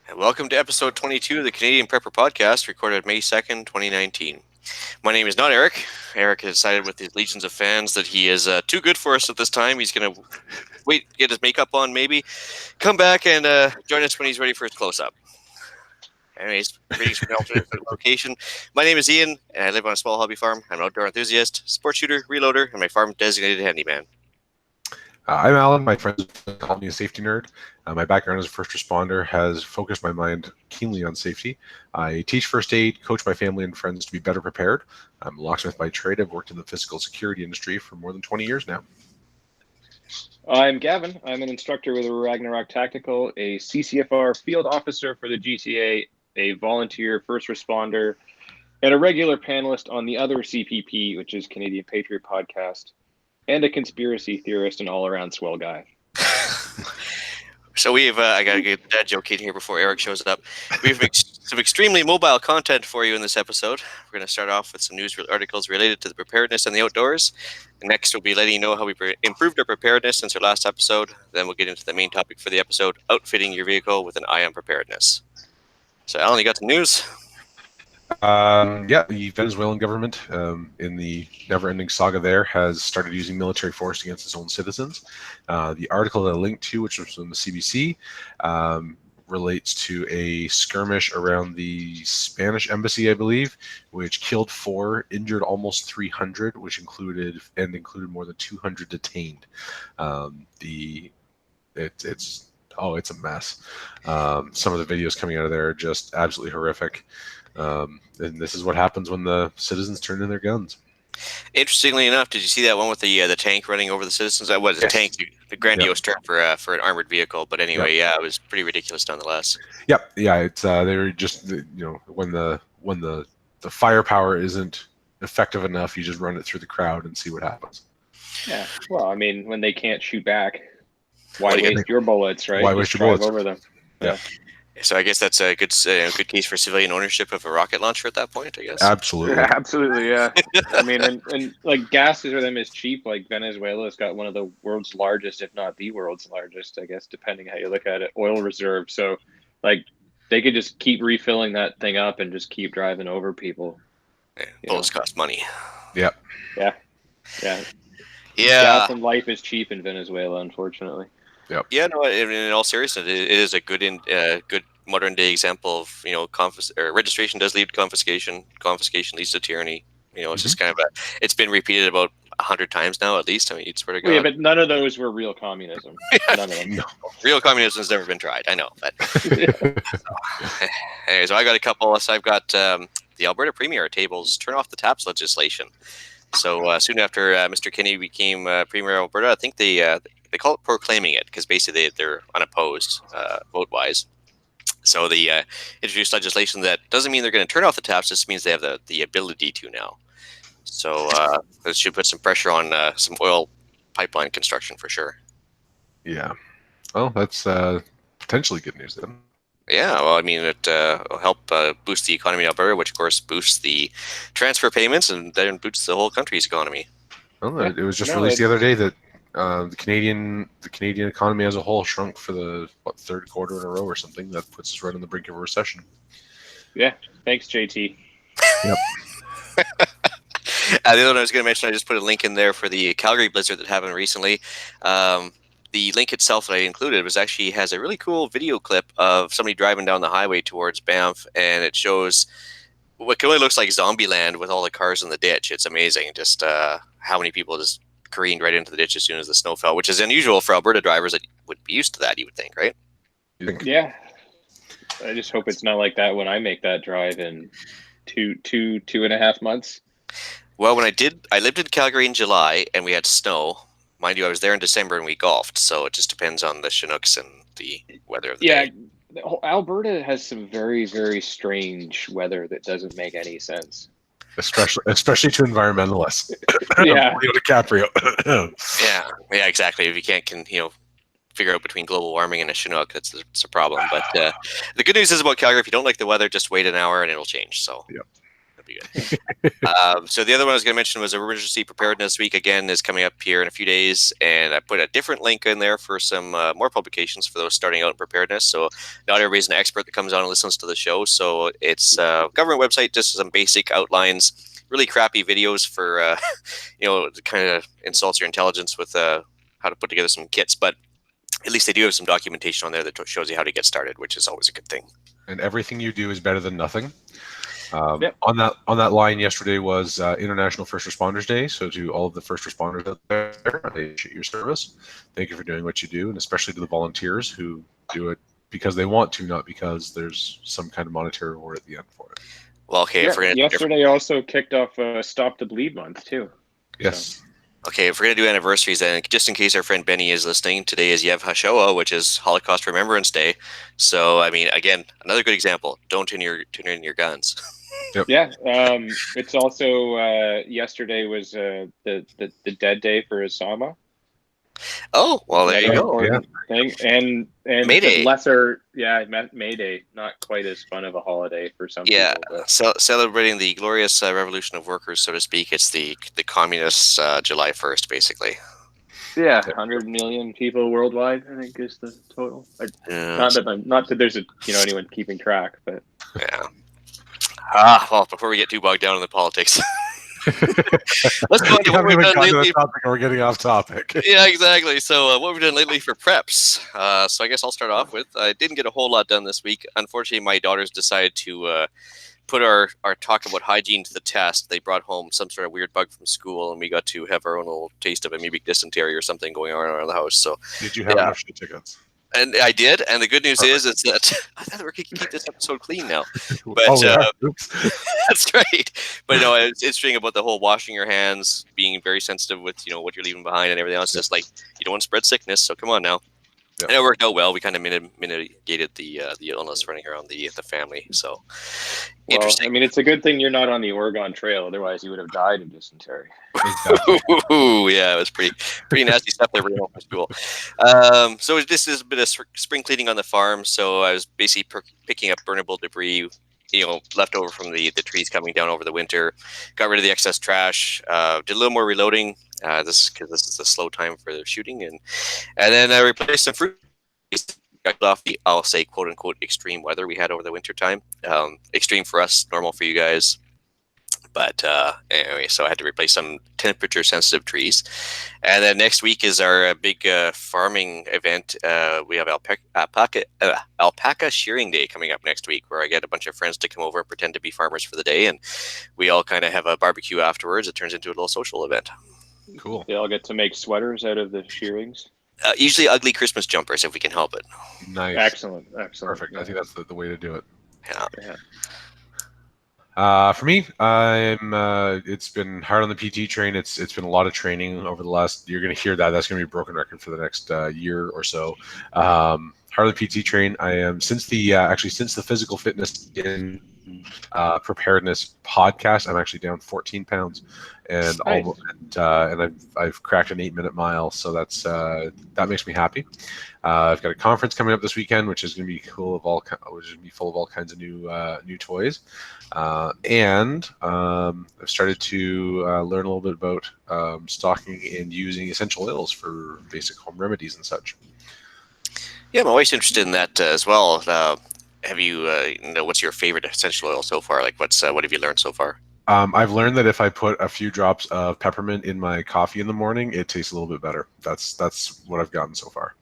And welcome to episode 22 of the Canadian Prepper Podcast, recorded May 2nd, 2019. My name is not Eric. Eric has decided with his legions of fans that he is too good for us at this time. He's going to wait, get his makeup on, maybe, come back and join us when he's ready for his close-up. Anyways, greetings from the alternate location. My name is Ian, and I live on a small hobby farm. I'm an outdoor enthusiast, sport shooter, reloader, and my farm designated handyman. I'm Alan. My friends call me a safety nerd. My background as a first responder has focused my mind keenly on safety. I teach first aid, coach my family and friends to be better prepared. I'm a locksmith by trade. I've worked in the physical security industry for more than 20 years now. I'm Gavin. I'm an instructor with Ragnarok Tactical, a CCFR field officer for the GTA, a volunteer first responder, and a regular panelist on the other CPP, which is Canadian Patriot Podcast, and a conspiracy theorist and all-around swell guy. So we've, I got to get that joke in here before Eric shows up. We have some extremely mobile content for you in this episode. We're going to start off with some news articles related to the preparedness and the outdoors. And next, we'll be letting you know how we improved our preparedness since our last episode. Then we'll get into the main topic for the episode, outfitting your vehicle with an eye on preparedness. So, Alan, you got some news? The Venezuelan government, in the never-ending saga there, has started using military force against its own citizens. The article that I linked to, which was from the CBC, relates to a skirmish around the Spanish embassy, I believe, which killed 4, injured almost 300, which included more than 200 detained. It's a mess. Some of the videos coming out of there are just absolutely horrific. And this is what happens when the citizens turn in their guns. Interestingly enough, did you see that one with the tank running over the citizens? That was a tank, the grandiose term for an armored vehicle. But anyway, it was pretty ridiculous nonetheless. It's they were just when the firepower isn't effective enough, you just run it through the crowd and see what happens. Yeah, well, I mean, when they can't shoot back, why waste your bullets, right? Why waste your bullets over them? Yeah. So I guess that's a good case for civilian ownership of a rocket launcher at that point, I guess. Absolutely. Yeah, absolutely, yeah. I mean, and like gas for them is cheap. Like Venezuela's got one of the world's largest, if not the world's largest, I guess, depending how you look at it, oil reserve. So, like, they could just keep refilling that thing up and just keep driving over people. Yeah, bullets cost money. Yep. Yeah. Gas and life is cheap in Venezuela, unfortunately. Yep. Yeah, no. In all seriousness, it is a good modern day example of registration does lead to confiscation. Confiscation leads to tyranny. It's just kind of it's been repeated about 100 times now, at least. I mean, you'd swear to God. Yeah, but none of those were real communism. None of them. No. Real communism has never been tried. I know, but anyway, so I got a couple. So I've got the Alberta Premier tables turn off the taps legislation. So soon after Mr. Kinney became Premier of Alberta, I think they call it proclaiming it because basically they're unopposed vote-wise. So they introduced legislation that doesn't mean they're going to turn off the taps, just means they have the ability to now. So this should put some pressure on some oil pipeline construction for sure. Yeah. Well, that's potentially good news then. Yeah, well, I mean, it will help boost the economy of Alberta, which of course boosts the transfer payments and then boosts the whole country's economy. Well, it was just released the other day that the Canadian economy as a whole shrunk for the third quarter in a row or something. That puts us right on the brink of a recession. Yeah, thanks, JT. Yep. The other one I was going to mention, I just put a link in there for the Calgary blizzard that happened recently. The link itself that I included has a really cool video clip of somebody driving down the highway towards Banff, and it shows what only looks like Zombieland with all the cars in the ditch. It's amazing, just how many people just careened right into the ditch as soon as the snow fell, which is unusual for Alberta drivers that would be used to that, you would think, right? Yeah. I just hope it's not like that when I make that drive in two and a half months. Well, when I lived in Calgary in July and we had snow. Mind you, I was there in December and we golfed, so it just depends on the Chinooks and the weather of the day. Alberta has some very, very strange weather that doesn't make any sense. Especially to environmentalists. Yeah. Leo DiCaprio. Yeah, exactly. If you can't figure out between global warming and a Chinook, it's a problem. But the good news is about Calgary, if you don't like the weather, just wait an hour and it'll change. So yep. be good. So the other one I was going to mention was Emergency Preparedness Week. Again, is coming up here in a few days, and I put a different link in there for some more publications for those starting out in preparedness. So not everybody's an expert that comes on and listens to the show. So it's a government website, just some basic outlines, really crappy videos for kind of insults your intelligence with how to put together some kits, but at least they do have some documentation on there that shows you how to get started, which is always a good thing. And everything you do is better than nothing. Yep. On that line, yesterday was International First Responders Day. So to all of the first responders out there, I appreciate your service. Thank you for doing what you do, and especially to the volunteers who do it because they want to, not because there's some kind of monetary reward at the end for it. Well, okay. Yesterday also kicked off Stop the Bleed Month too. Yes. So. Okay, if we're going to do anniversaries, then just in case our friend Benny is listening, today is Yev HaShoah, which is Holocaust Remembrance Day. So, I mean, again, another good example. Don't turn in your guns. Yep. Yeah. It's also yesterday was the Dead Day for Osama. Oh, well, there you go. Thing. And May Day. Lesser, May Day, not quite as fun of a holiday for some people. But. So celebrating the glorious revolution of workers, so to speak. It's the communist July 1st, basically. Yeah, 100 million people worldwide, I think, is the total. Not that there's anyone keeping track, but yeah. Well, before we get too bogged down in the politics. Let's go on to what we've done lately. We're getting off topic. Yeah, exactly. So what we've done lately for preps. So I guess I'll start off with, I didn't get a whole lot done this week. Unfortunately, my daughters decided to put our talk about hygiene to the test. They brought home some sort of weird bug from school, and we got to have our own little taste of amoebic dysentery or something going on around the house. So did you have enough tickets? And I did, and the good news is that I thought we could keep this episode clean now. But that's right. But it's interesting about the whole washing your hands, being very sensitive with what you're leaving behind and everything else. Just like you don't want to spread sickness, so come on now. Yeah. And it worked out well. We kind of mitigated the illness running around the family. So interesting. I mean, it's a good thing you're not on the Oregon Trail. Otherwise, you would have died of dysentery. Yeah, it was pretty nasty stuff there bringing home from school. So this is a bit of spring cleaning on the farm. So I was basically picking up burnable debris, left over from the trees coming down over the winter. Got rid of the excess trash. Did a little more reloading. This is a slow time for the shooting, and then I replaced some fruit off the, I'll say, quote unquote extreme weather we had over the winter time. Extreme for us, normal for you guys. But anyway, so I had to replace some temperature sensitive trees. And then next week is our big farming event. We have alpaca shearing day coming up next week, where I get a bunch of friends to come over and pretend to be farmers for the day, and we all kind of have a barbecue afterwards. It turns into a little social event. Cool. They all get to make sweaters out of the shearings. Usually ugly Christmas jumpers if we can help it. Nice. Excellent. Perfect. I think that's the way to do it. Yeah. For me, it's been hard on the PT train. It's been a lot of training over the last. You're going to hear that. That's going to be a broken record for the next year or so. Hard on the PT train. I am since the physical fitness in preparedness podcast. I'm actually down 14 pounds, and nice. I've cracked an 8-minute mile. So that makes me happy. I've got a conference coming up this weekend, which is going to be cool which is going to be full of all kinds of new toys. And I've started to learn a little bit about stocking and using essential oils for basic home remedies and such. Yeah, I'm always interested in that as well. Have you, what's your favorite essential oil so far? Like, what have you learned so far? I've learned that if I put a few drops of peppermint in my coffee in the morning, it tastes a little bit better. That's what I've gotten so far.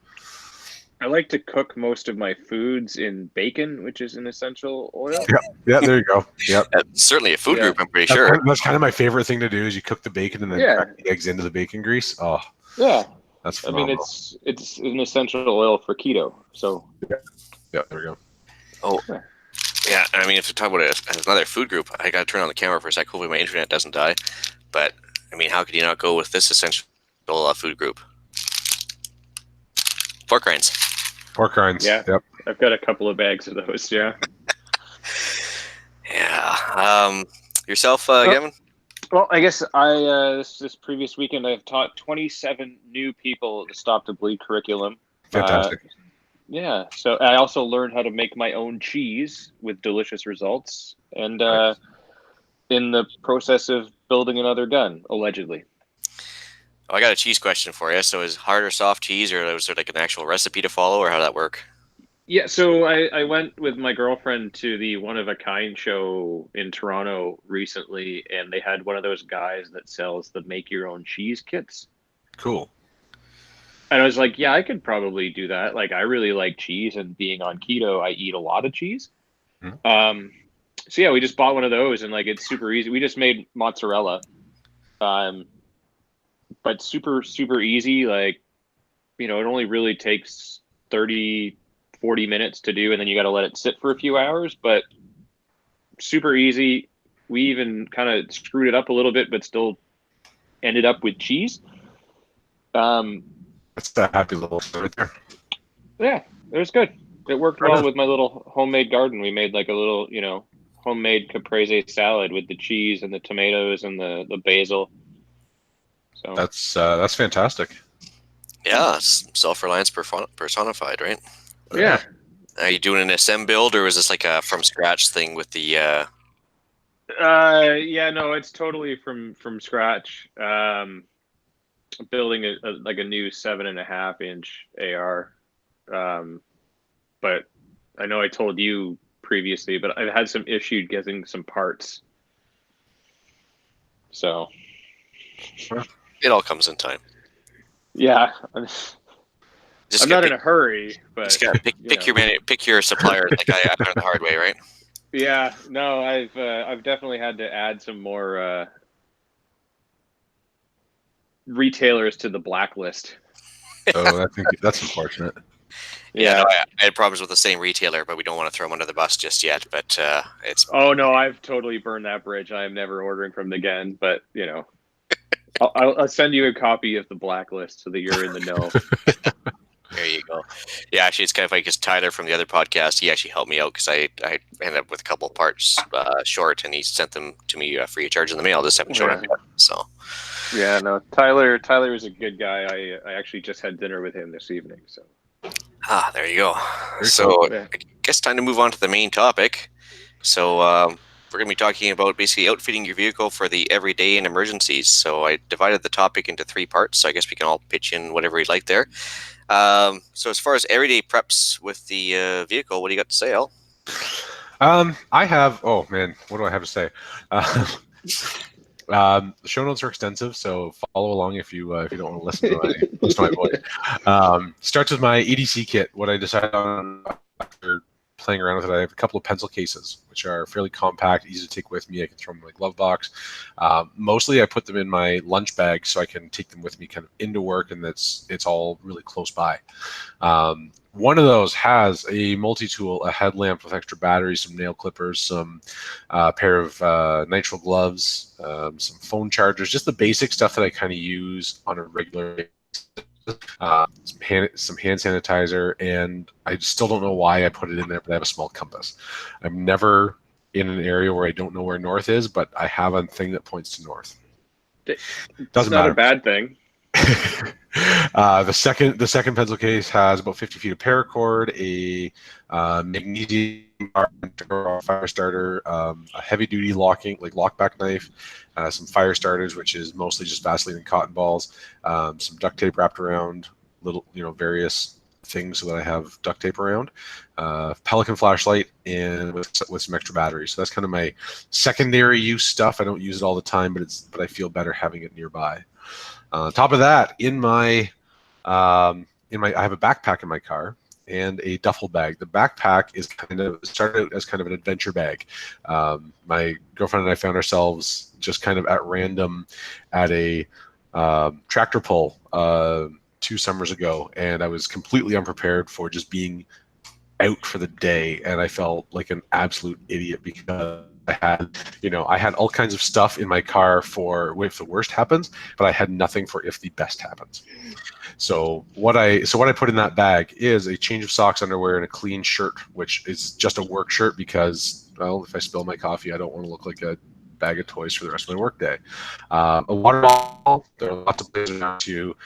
I like to cook most of my foods in bacon, which is an essential oil. Yeah, there you go. Yep. Certainly a food group, I'm pretty sure. That's kind of my favorite thing to do is you cook the bacon and then crack the eggs into the bacon grease. Oh, yeah. That's phenomenal. I mean, it's an essential oil for keto. So yeah, there we go. Oh, yeah. I mean, if you talk about another food group, I got to turn on the camera for a sec. Hopefully my internet doesn't die. But, I mean, how could you not go with this essential food group? Pork rinds. Pork rinds. Yeah. Yep. I've got a couple of bags of those. Yeah. Yeah. Yourself, Gavin? Well, I guess this previous weekend I've taught 27 new people the Stop the Bleed curriculum. Fantastic. Yeah. So I also learned how to make my own cheese with delicious results. And in the process of building another gun, allegedly. Oh, I got a cheese question for you. So is hard or soft cheese, or was there like an actual recipe to follow, or how did that work? Yeah, so I went with my girlfriend to the One of a Kind show in Toronto recently, and they had one of those guys that sells the make your own cheese kits. Cool. And I was like, yeah, I could probably do that. Like, I really like cheese, and being on keto, I eat a lot of cheese. Mhm. So yeah, we just bought one of those, and like it's super easy. We just made mozzarella, but super easy. Like, it only really takes 30-40 minutes to do, and then you got to let it sit for a few hours, but super easy. We even kind of screwed it up a little bit, but still ended up with cheese. That's a happy little thing right there. Yeah, it was good. It worked Fair well enough. with my little homemade garden. We made like a little, homemade caprese salad with the cheese and the tomatoes and the basil. So That's fantastic. Yeah, it's self-reliance personified, right? yeah. Are you doing an SM build, or is this like a from scratch thing with the? Yeah, no, it's totally from scratch. Building like a new 7.5-inch AR. But I know I told you previously, but I've had some issue getting some parts. So It all comes in time. yeah, Just I'm gotta not in pick, a hurry, but just gotta pick your supplier. Like I learned the hard way, right? yeah, no, I've definitely had to add some more retailers to the blacklist. Oh, I think that's unfortunate. Yeah, no, Yeah. I had problems with the same retailer, but we don't want to throw them under the bus just yet. But it's Oh no, I've totally burned that bridge. I am never ordering from them again. But I'll send you a copy of the blacklist so that you're in the know. there you go. Yeah, actually, it's kind of like because Tyler from the other podcast, he actually helped me out because I ended up with a couple of parts short, and he sent them to me free of charge in the mail. Just haven't shown up yet. So Yeah, no, Tyler is a good guy. I actually just had dinner with him this evening. So there you go. Very So cool. yeah. I guess time to move on to the main topic. So we're going to be talking about basically outfitting your vehicle for the everyday and emergencies. So I divided the topic into 3 parts. So I guess we can all pitch in whatever you'd like there. So as far as everyday preps with the vehicle, what do you got to say, Al? I have. Oh man, what do I have to say? The show notes are extensive, so follow along if you don't want to listen to my voice. Starts with my EDC kit. What I decided on after playing around with it, I have a couple of pencil cases, which are fairly compact, easy to take with me. I can throw them in my glove box. Mostly, I put them in my lunch bag so I can take them with me kind of into work, and it's all really close by. One of those has a multi-tool, a headlamp with extra batteries, some nail clippers, some pair of nitrile gloves, some phone chargers, just the basic stuff that I kind of use on a regular basis. Some hand sanitizer, and I still don't know why I put it in there, but I have a small compass. I'm never in an area where I don't know where north is, but I have a thing that points to north. It's not a bad thing. The second pencil case has about 50 feet of paracord, a magnesium fire starter, a heavy duty lockback knife, some fire starters, which is mostly just Vaseline and cotton balls, some duct tape wrapped around little various things so that I have duct tape around, Pelican flashlight, and with some extra batteries. So that's kind of my secondary use stuff. I don't use it all the time, but I feel better having it nearby. On top of that, I have a backpack in my car and a duffel bag. The backpack is started out as kind of an adventure bag. My girlfriend and I found ourselves just kind of at random at a tractor pull 2 summers ago, and I was completely unprepared for just being out for the day, and I felt like an absolute idiot because I had all kinds of stuff in my car for if the worst happens, but I had nothing for if the best happens. So what I put in that bag is a change of socks, underwear, and a clean shirt, which is just a work shirt because, well, if I spill my coffee, I don't want to look like a bag of toys for the rest of my workday. A water bottle. There are lots of places now to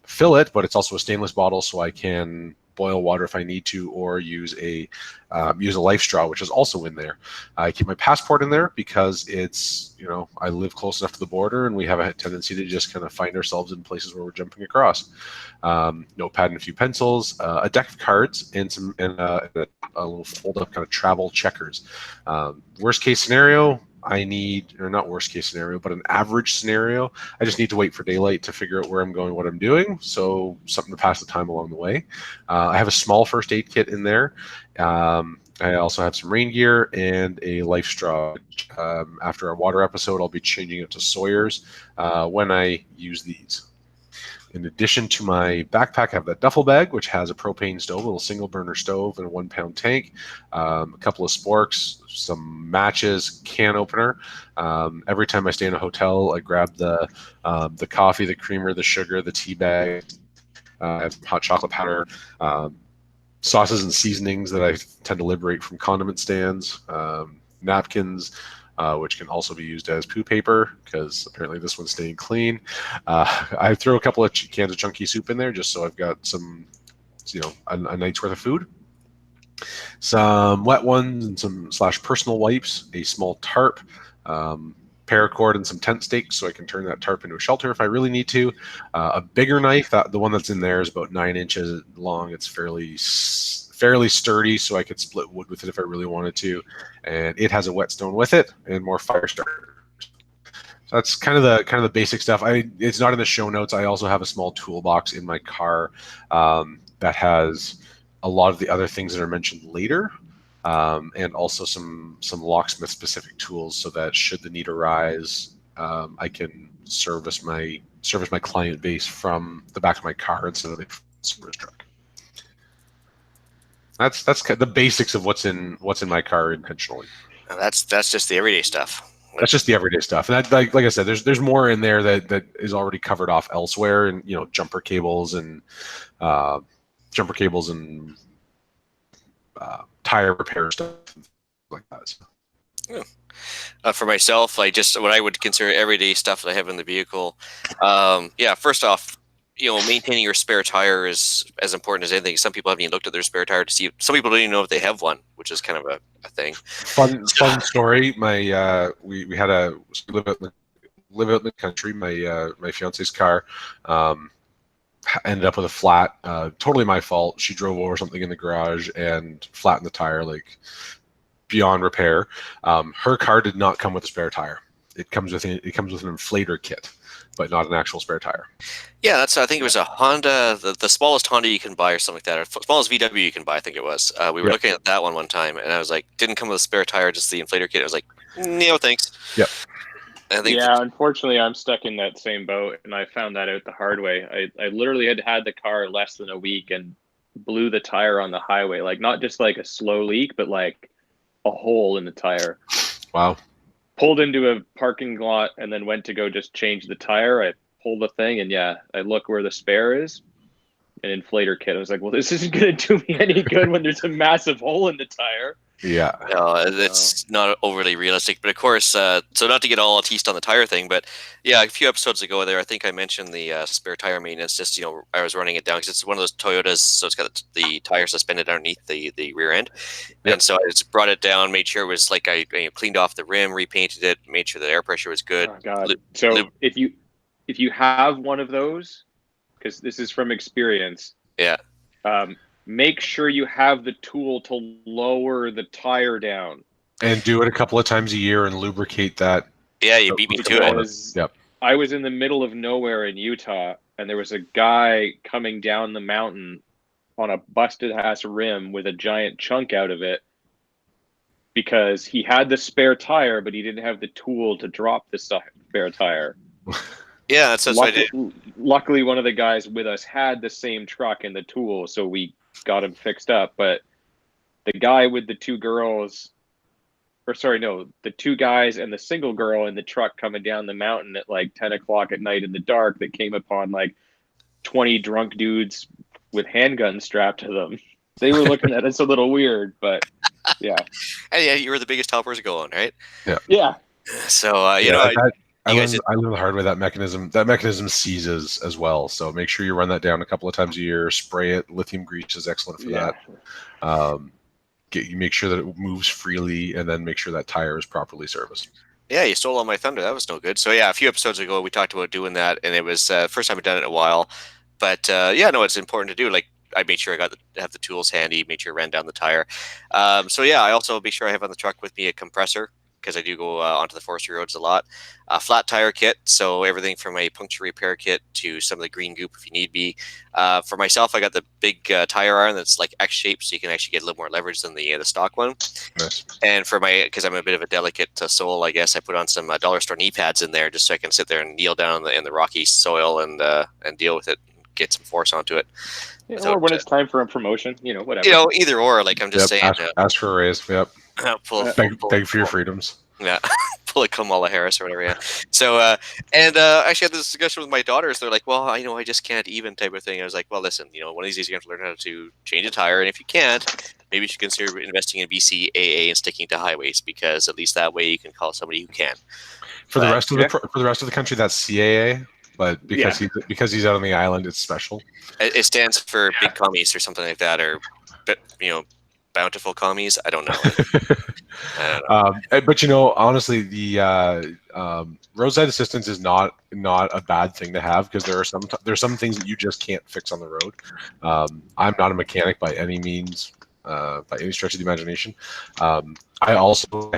fill it, but it's also a stainless bottle, so I can boil water if I need to, or use a life straw, which is also in there. I keep my passport in there because it's, I live close enough to the border, and we have a tendency to just kind of find ourselves in places where we're jumping across. Notepad and a few pencils, a deck of cards, and a little fold-up kind of travel checkers. Worst case scenario, I need, or not worst case scenario, but an average scenario, I just need to wait for daylight to figure out where I'm going, what I'm doing. So something to pass the time along the way. I have a small first aid kit in there. I also have some rain gear and a life straw. After our water episode, I'll be changing it to Sawyer's when I use these. In addition to my backpack, I have that duffel bag, which has a propane stove, a little single burner stove, and a 1 pound tank, a couple of sporks, some matches, can opener. Every time I stay in a hotel, I grab the coffee, the creamer, the sugar, the tea bag. I have hot chocolate powder, sauces and seasonings that I tend to liberate from condiment stands, napkins, which can also be used as poo paper because apparently this one's staying clean. I throw a couple of cans of chunky soup in there just so I've got some, a night's worth of food. Some wet ones and some personal wipes, a small tarp, paracord, and some tent stakes so I can turn that tarp into a shelter if I really need to. A bigger knife, the one that's in there is about 9 inches long. It's fairly sturdy, so I could split wood with it if I really wanted to. And it has a whetstone with it and more fire starters. So that's kind of the basic stuff. It's not in the show notes. I also have a small toolbox in my car that has a lot of the other things that are mentioned later, and also some locksmith specific tools so that should the need arise, I can service my client base from the back of my car instead of the service truck. That's the basics of what's in my car intentionally. That's just the everyday stuff. That's just the everyday stuff, and that, like I said, there's more in there that is already covered off elsewhere, and jumper cables and tire repair stuff like that. So. Yeah. For myself, what I would consider everyday stuff that I have in the vehicle. First off, maintaining your spare tire is as important as anything. Some people haven't even looked at their spare tire to see. Some people don't even know if they have one, which is kind of a thing. Fun story. My we live out in the country. My fiance's car ended up with a flat. Totally my fault. She drove over something in the garage and flattened the tire beyond repair. Her car did not come with a spare tire. It comes with an inflator kit, but not an actual spare tire. Yeah, I think it was a Honda, the smallest Honda you can buy or something like that, or smallest VW you can buy, I think it was. We were looking at that one time, and I was like, didn't come with a spare tire, just the inflator kit. I was like, no, thanks. Yep. Unfortunately, I'm stuck in that same boat, and I found that out the hard way. I literally had the car less than a week and blew the tire on the highway, not just a slow leak, but a hole in the tire. Wow. Pulled into a parking lot and then went to go just change the tire. I pulled the thing and I look where the spare is, an inflator kit. I was like, well, this isn't going to do me any good when there's a massive hole in the tire. Yeah. No, it's not overly realistic. But of course, so not to get all teased on the tire thing, but a few episodes ago there, I think I mentioned the spare tire maintenance. Just, I was running it down because it's one of those Toyotas, so it's got the tire suspended underneath the rear end. Yep. And so I just brought it down, made sure it was I cleaned off the rim, repainted it, made sure the air pressure was good. Oh, God. If you have one of those, because this is from experience. Yeah. Make sure you have the tool to lower the tire down. And do it a couple of times a year and lubricate that. Yeah, you beat me to it. Yep. I was in the middle of nowhere in Utah, and there was a guy coming down the mountain on a busted-ass rim with a giant chunk out of it because he had the spare tire, but he didn't have the tool to drop the spare tire. Yeah, that's what I did. Luckily, one of the guys with us had the same truck and the tool, so we got him fixed up. But the guy with the two girls, the two guys and the single girl in the truck coming down the mountain at 10 o'clock at night in the dark, that came upon 20 drunk dudes with handguns strapped to them. They were looking at us a little weird, but yeah. And you were the biggest helpers going, right? Yeah. Yeah. So, I learned the hard way that mechanism seizes as well. So make sure you run that down a couple of times a year. Spray it. Lithium grease is excellent for that. You make sure that it moves freely, and then make sure that tire is properly serviced. Yeah, you stole all my thunder. That was no good. So yeah, a few episodes ago we talked about doing that, and it was first time I've done it in a while. But yeah, no, it's important to do. Like I made sure I have the tools handy, made sure I ran down the tire. So yeah, I also make sure I have on the truck with me a compressor, because I do go onto the forestry roads a lot. A flat tire kit, so everything from a puncture repair kit to some of the green goop if you need be. For myself, I got the big tire iron that's like X shaped, so you can actually get a little more leverage than the stock one. Nice. And for because I'm a bit of a delicate soul, I guess I put on some dollar store knee pads in there just so I can sit there and kneel down in the rocky soil and deal with it, get some force onto it. Yeah, or when it's time for a promotion, whatever. Either or. Like I'm just saying. Ask for a raise. Yep. Beg for your freedoms. Yeah, pull a Kamala Harris or whatever. Yeah. So, and actually, I had this discussion with my daughters. They're like, "Well, I just can't even," type of thing. I was like, "Well, listen, one of these days you have to learn how to change a tire, and if you can't, maybe you should consider investing in BCAA and sticking to highways, because at least that way you can call somebody who can." For the rest of the country, that's CAA. But because he's out on the island, it's special. It stands for big commies or something like that, or bountiful commies. I don't know. But honestly, the roadside assistance is not a bad thing to have, because there's some things that you just can't fix on the road. I'm not a mechanic by any means, by any stretch of the imagination. I also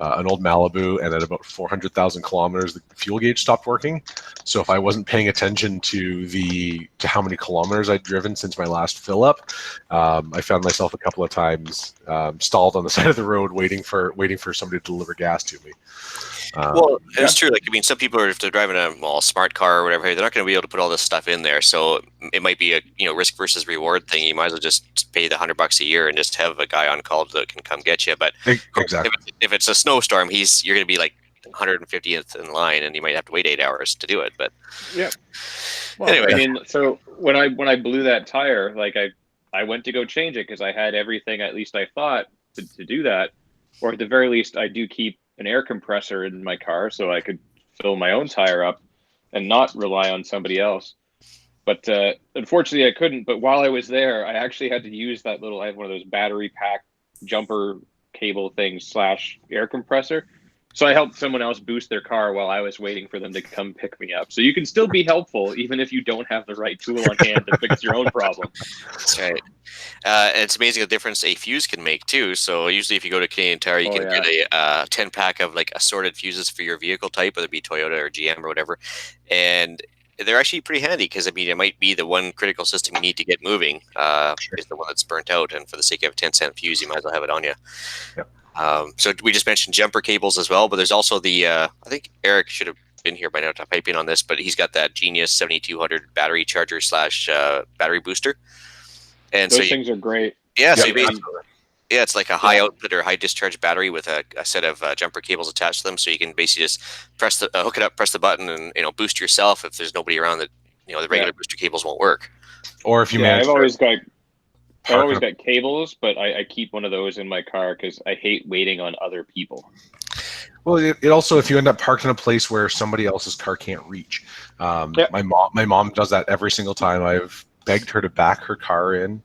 an old Malibu, and at about 400,000 kilometers, the fuel gauge stopped working. So if I wasn't paying attention to how many kilometers I'd driven since my last fill up, I found myself a couple of times stalled on the side of the road waiting for somebody to deliver gas to me. Well, it's true. Like, some people if they're driving a smart car or whatever, they're not going to be able to put all this stuff in there. So it might be a risk versus reward thing. You might as well just pay the $100 a year and just have a guy on call that can come get you. But exactly, if it's a snowstorm, you're going to be like 150th in line, and you might have to wait 8 hours to do it. But yeah. Well, anyway, so when I blew that tire, like I went to go change it because I had everything, at least I thought, to do that, or at the very least I do keep an air compressor in my car so I could fill my own tire up and not rely on somebody else. But unfortunately I couldn't. But while I was there, I actually had to use that I have one of those battery pack jumper cable things / air compressor. So I helped someone else boost their car while I was waiting for them to come pick me up. So you can still be helpful even if you don't have the right tool on hand to fix your own problem. That's right. And it's amazing the difference a fuse can make too. So usually if you go to Canadian Tire, you can get a 10-pack of like assorted fuses for your vehicle type, whether it be Toyota or GM or whatever. And they're actually pretty handy, because it might be the one critical system you need to get moving is the one that's burnt out. And for the sake of a 10-cent fuse, you might as well have it on you. Yep. So we just mentioned jumper cables as well, but there's also the I think Eric should have been here by now to pipe in on this, but he's got that Genius 7200 battery charger / battery booster. And those things are great. Yeah, so it's like a high output or high discharge battery with a set of jumper cables attached to them, so you can basically just hook it up, press the button, and boost yourself if there's nobody around that the regular booster cables won't work. Or if you I've always got cables, but I keep one of those in my car because I hate waiting on other people. Well, it also, if you end up parked in a place where somebody else's car can't reach, my mom does that every single time. I've begged her to back her car in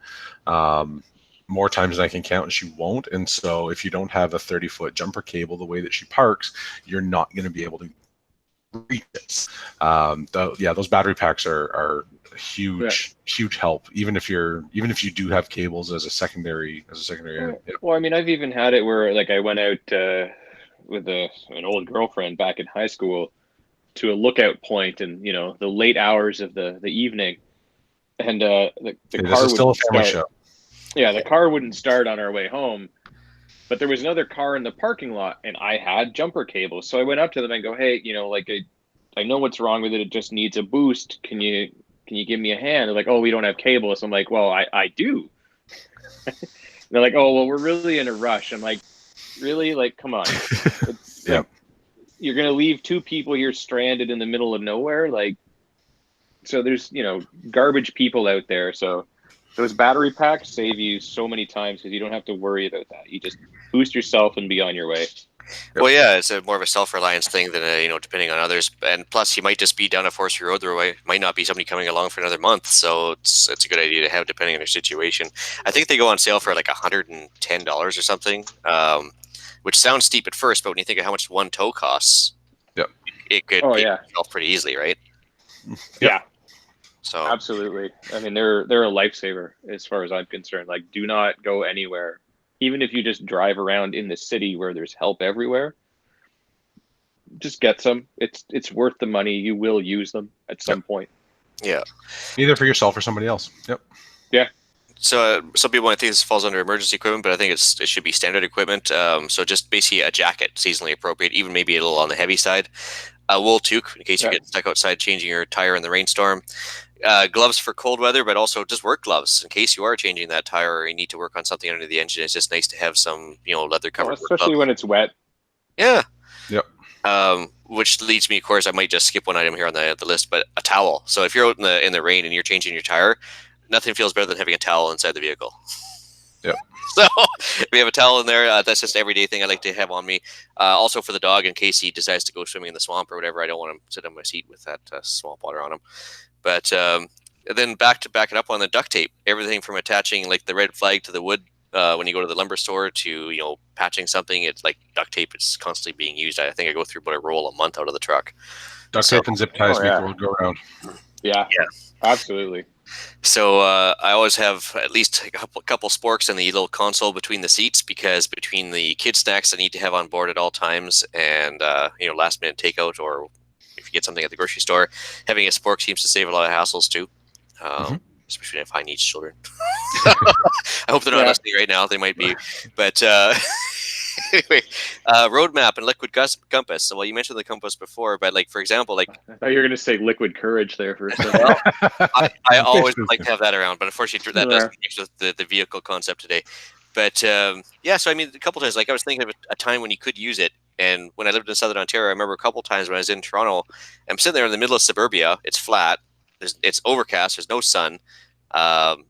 more times than I can count, and she won't. And so if you don't have a 30-foot jumper cable the way that she parks, you're not going to be able to reach it. Those battery packs are huge help, even if you do have cables as a secondary end. Yeah. Well, I've even had it where I went out with an old girlfriend back in high school to a lookout point in the late hours of the evening, and the car is still a family show. Yeah, the car wouldn't start on our way home, but there was another car in the parking lot, and I had jumper cables. So I went up to them and go, "Hey, I know what's wrong with it. It just needs a boost. Can you give me a hand?" They're like, "Oh, we don't have cables." I'm like, "Well, I do." They're like, "Oh, well, we're really in a rush." I'm like, "Really? Come on." Yeah. You're going to leave two people here stranded in the middle of nowhere? So there's, garbage people out there. So those battery packs save you so many times because you don't have to worry about that. You just boost yourself and be on your way. Well, yeah, it's more of a self-reliance thing than depending on others. And plus, you might just be down a forestry road. There might not be somebody coming along for another month, so it's a good idea to have depending on your situation. I think they go on sale for like $110 or something, which sounds steep at first, but when you think of how much one tow costs, Yep. it could pay for itself pretty easily, right? Yeah. So absolutely. I mean, they're a lifesaver as far as I'm concerned. Like, do not go anywhere, even if you just drive around in the city where there's help everywhere. Just get some. It's worth the money. You will use them at some point. Yeah. Either for yourself or somebody else. Yep. Yeah. So some people might think this falls under emergency equipment, but I think it should be standard equipment. So just basically a jacket, seasonally appropriate, even maybe a little on the heavy side. A wool toque in case you get stuck outside changing your tire in the rainstorm. Gloves for cold weather, but also just work gloves in case you are changing that tire or you need to work on something under the engine. It's just nice to have some, leather covered. Especially when it's wet. Yeah. Yep. Which leads me, of course, I might just skip one item here on the list, but a towel. So if you're out in the rain and you're changing your tire, nothing feels better than having a towel inside the vehicle. Yep. So we have a towel in there. That's just an everyday thing I like to have on me. Also for the dog, in case he decides to go swimming in the swamp or whatever, I don't want him to sit on my seat with that swamp water on him. But then back it up on the duct tape, everything from attaching like the red flag to the wood when you go to the lumber store to patching something. It's like duct tape is constantly being used. I think I go through about a roll a month out of the truck. Duct tape and zip ties make the world go around. Yeah, absolutely. So I always have at least a couple sporks in the little console between the seats, because between the kid snacks I need to have on board at all times and last minute takeout, or if you get something at the grocery store, having a spork seems to save a lot of hassles too. Especially if high needs children. I hope they're not listening right now. They might be. But anyway, road map and liquid compass. So, well, you mentioned the compass before, but like, for example, like, I thought you were going to say liquid courage there for a second. I always like to have that around, but unfortunately that doesn't mix with the vehicle concept today. But so I mean, a couple times, like I was thinking of a time when you could use it. And when I lived in Southern Ontario, I remember a couple times when I was in Toronto, I'm sitting there in the middle of suburbia. It's flat. It's overcast. There's no sun.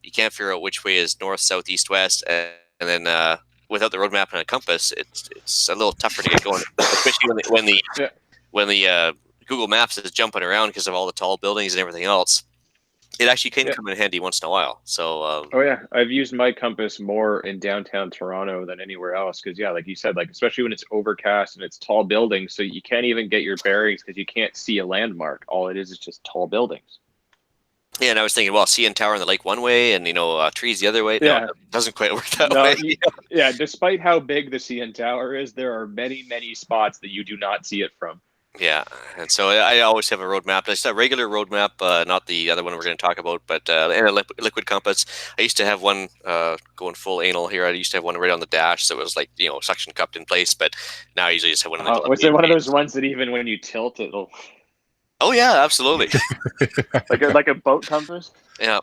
You can't figure out which way is north, south, east, west. And then without the road map and a compass, it's a little tougher to get going, especially when the Google Maps is jumping around because of all the tall buildings and everything else. It actually can come in handy once in a while. So I've used my compass more in downtown Toronto than anywhere else, because like you said, like especially when it's overcast and it's tall buildings, so you can't even get your bearings because you can't see a landmark. All it is just tall buildings. Yeah, and I was thinking, well, CN Tower in the lake one way, and trees the other way. Yeah, no, it doesn't quite work that way. Yeah, despite how big the CN Tower is, there are many spots that you do not see it from. Yeah, and so I always have a road map. It's a regular road map, not the other one we're going to talk about, but and a liquid compass. I used to have one going full anal here. I used to have one right on the dash, so it was like suction cupped in place. But now I usually just have one in the. Was it one of those ones that even when you tilt it'll? Oh yeah, absolutely. like a boat compass. Yeah,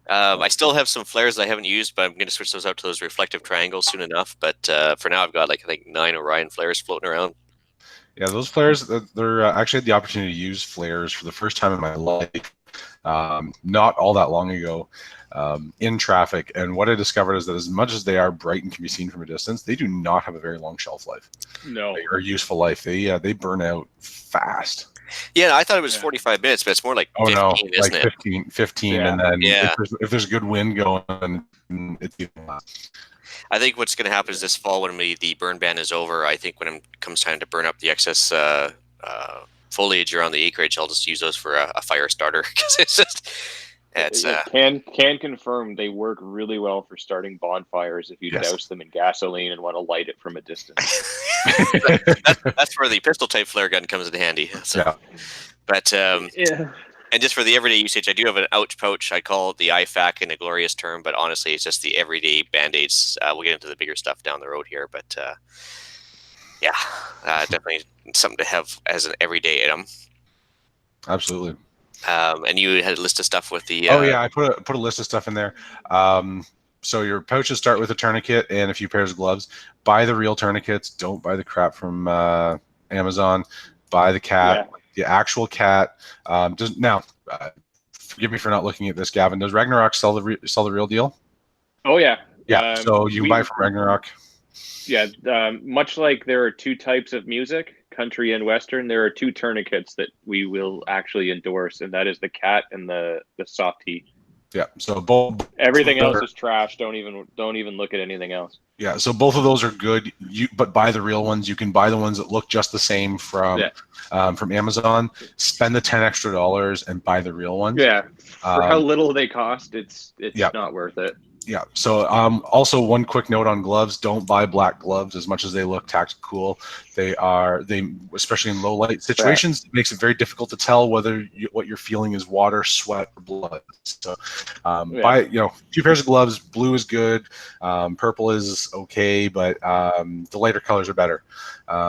I still have some flares that I haven't used, but I'm going to switch those out to those reflective triangles soon enough. But for now, I've got I think 9 Orion flares floating around. Yeah, those flares, they're actually had the opportunity to use flares for the first time in my life, not all that long ago, in traffic. And what I discovered is that as much as they are bright and can be seen from a distance, they do not have a very long shelf life. No. Or useful life. They burn out fast. Yeah, I thought it was 45 minutes, but it's more like 15, isn't like 15, it? And then if there's good wind going, it's even less. I think what's going to happen is this fall, when the burn ban is over, I think when it comes time to burn up the excess foliage around the acreage, I'll just use those for a fire starter, because it's can confirm they work really well for starting bonfires if you douse them in gasoline and want to light it from a distance. that's where the pistol type flare gun comes in handy. So. Yeah. But and just for the everyday usage, I do have an ouch pouch. I call it the IFAC in a glorious term, but honestly, it's just the everyday Band-Aids. We'll get into the bigger stuff down the road here, but definitely something to have as an everyday item. Absolutely. And you had a list of stuff with the. I put a list of stuff in there. So your pouches start with a tourniquet and a few pairs of gloves. Buy the real tourniquets. Don't buy the crap from Amazon. Buy the cat. The actual cat. Forgive me for not looking at this, Gavin. Does Ragnarok sell the real deal? Oh yeah. Yeah. So you can buy from Ragnarok. Yeah, much like there are two types of music, country and western, there are two tourniquets that we will actually endorse, and that is the cat and the soft T. Yeah. So both. Everything else is trash. Don't even look at anything else. Yeah, so both of those are good. But buy the real ones. You can buy the ones that look just the same from Amazon. Spend the $10 extra and buy the real ones. Yeah, for how little they cost, it's not worth it. Yeah. So also one quick note on gloves: don't buy black gloves. As much as they look tactical, they especially in low light situations, it makes it very difficult to tell whether what you're feeling is water, sweat, or blood. So buy a few pairs of gloves. Blue is good. Purple is okay, but the lighter colors are better.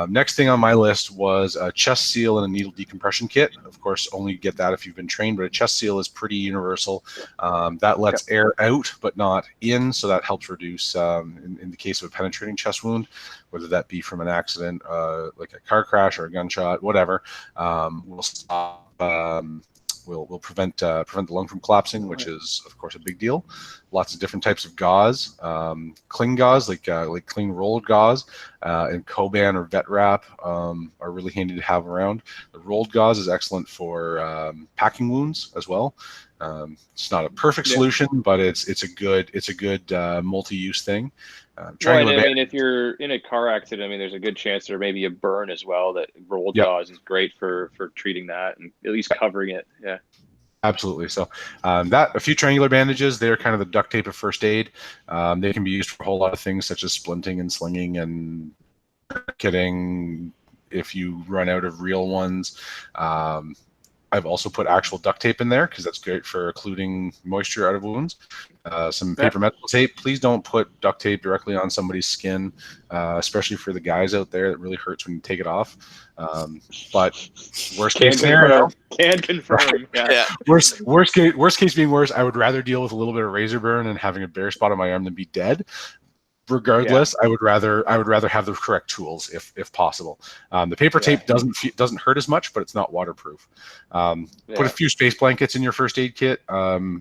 Next thing on my list was a chest seal and a needle decompression kit. Of course, only get that if you've been trained, but a chest seal is pretty universal. That lets air out, but not in, so that helps reduce, in the case of a penetrating chest wound, whether that be from an accident, like a car crash or a gunshot, whatever, will stop. Will prevent the lung from collapsing, which is of course a big deal. Lots of different types of gauze, cling gauze, like clean rolled gauze, and Coban or vet wrap are really handy to have around. The rolled gauze is excellent for packing wounds as well. It's not a perfect solution, but it's a good multi-use thing. If you're in a car accident, there's a good chance there may be a burn as well. That rolled gauze is great for treating that and at least covering it. Yeah, absolutely. So a few triangular bandages, they're kind of the duct tape of first aid. They can be used for a whole lot of things such as splinting and slinging and kitting if you run out of real ones. I've also put actual duct tape in there because that's great for occluding moisture out of wounds. Some paper medical tape. Please don't put duct tape directly on somebody's skin, especially for the guys out there. It really hurts when you take it off. But worst case scenario, can confirm. Yeah. Worst case being worse, I would rather deal with a little bit of razor burn and having a bare spot on my arm than be dead. Regardless, I would rather have the correct tools if possible. The paper tape doesn't hurt as much, but it's not waterproof. Put a few space blankets in your first aid kit.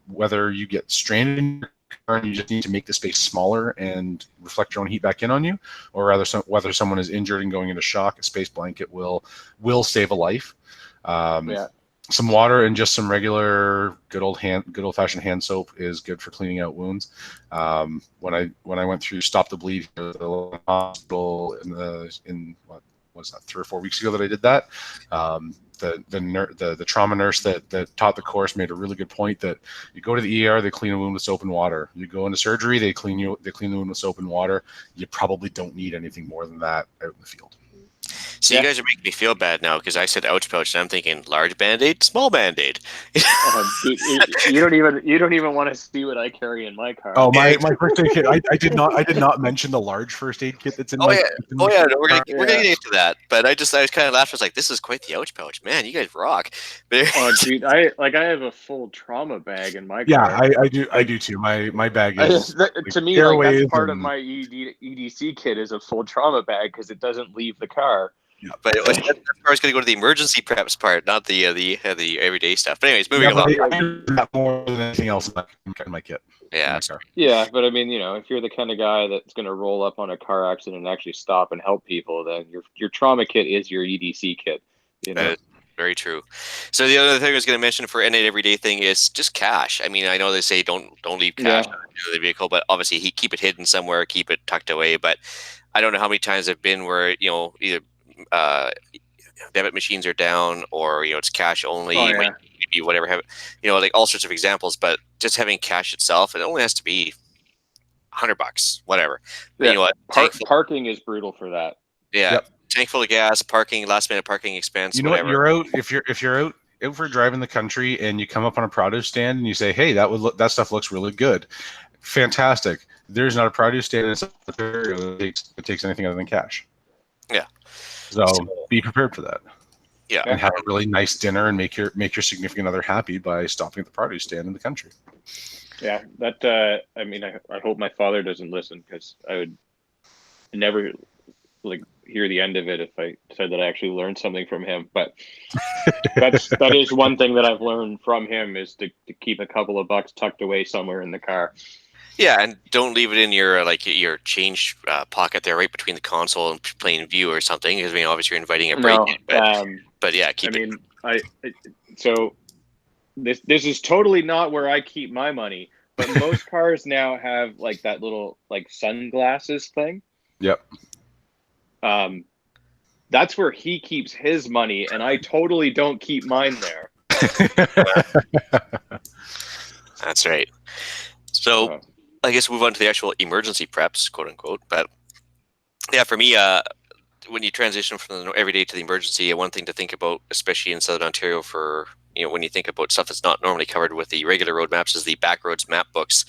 Whether you get stranded in your car and you just need to make the space smaller and reflect your own heat back in on you, or rather whether someone is injured and going into shock, a space blanket will save a life. Some water and just some regular good old fashioned hand soap is good for cleaning out wounds. When I went through Stop the Bleed at the hospital in what was that, 3 or 4 weeks ago that I did that. The trauma nurse that taught the course made a really good point that you go to the ER, they clean a wound with soap and water. You go into surgery, they clean the wound with soap and water. You probably don't need anything more than that out in the field. So you guys are making me feel bad now because I said ouch pouch and I'm thinking large Band-Aid, small Band-Aid. You don't even want to see what I carry in my car. Oh, my first aid kit. I did not mention the large first aid kit that's in my. No, we're gonna get into that. But I was kind of laughed. I was like, this is quite the ouch pouch, man. You guys rock. Dude, I have a full trauma bag in my car. Yeah, I do too. My bag is to me, that's part of my EDC kit is a full trauma bag because it doesn't leave the car. Yeah, but that car is going to go to the emergency preps part, not the everyday stuff. But anyways, moving along. I do that more than anything else in my kit. Yeah. Yeah, but if you're the kind of guy that's going to roll up on a car accident and actually stop and help people, then your trauma kit is your EDC kit. That is very true. So the other thing I was going to mention for an everyday thing is just cash. I know they say don't leave cash in the vehicle, but obviously keep it hidden somewhere, keep it tucked away. But I don't know how many times I've been where either debit machines are down or it's cash only, maybe whatever, like all sorts of examples. But just having cash itself, it only has to be $100, whatever. But you know what, parking is brutal for that. Tank full of gas, parking, last minute parking expense. You know what, you're out if you're out for driving the country and you come up on a produce stand and you say, hey, that stuff looks really good, fantastic. There's not a produce stand that takes anything other than cash. So be prepared for that. Yeah, and have a really nice dinner and make your significant other happy by stopping at the produce stand in the country. Yeah, that I hope my father doesn't listen because I would never hear the end of it if I said that I actually learned something from him. But that is one thing that I've learned from him is to keep a couple of bucks tucked away somewhere in the car. Yeah, and don't leave it in your your change pocket there, right between the console and plain view or something, because obviously you're inviting a break. No, But yeah, keep it. so this is totally not where I keep my money, but most cars now have like that little like sunglasses thing. Yep. That's where he keeps his money, and I totally don't keep mine there. That's right. So I guess we'll move on to the actual emergency preps, quote unquote. But yeah, for me, when you transition from the everyday to the emergency, one thing to think about, especially in Southern Ontario, for when you think about stuff that's not normally covered with the regular road maps, is the BACKROADS map books.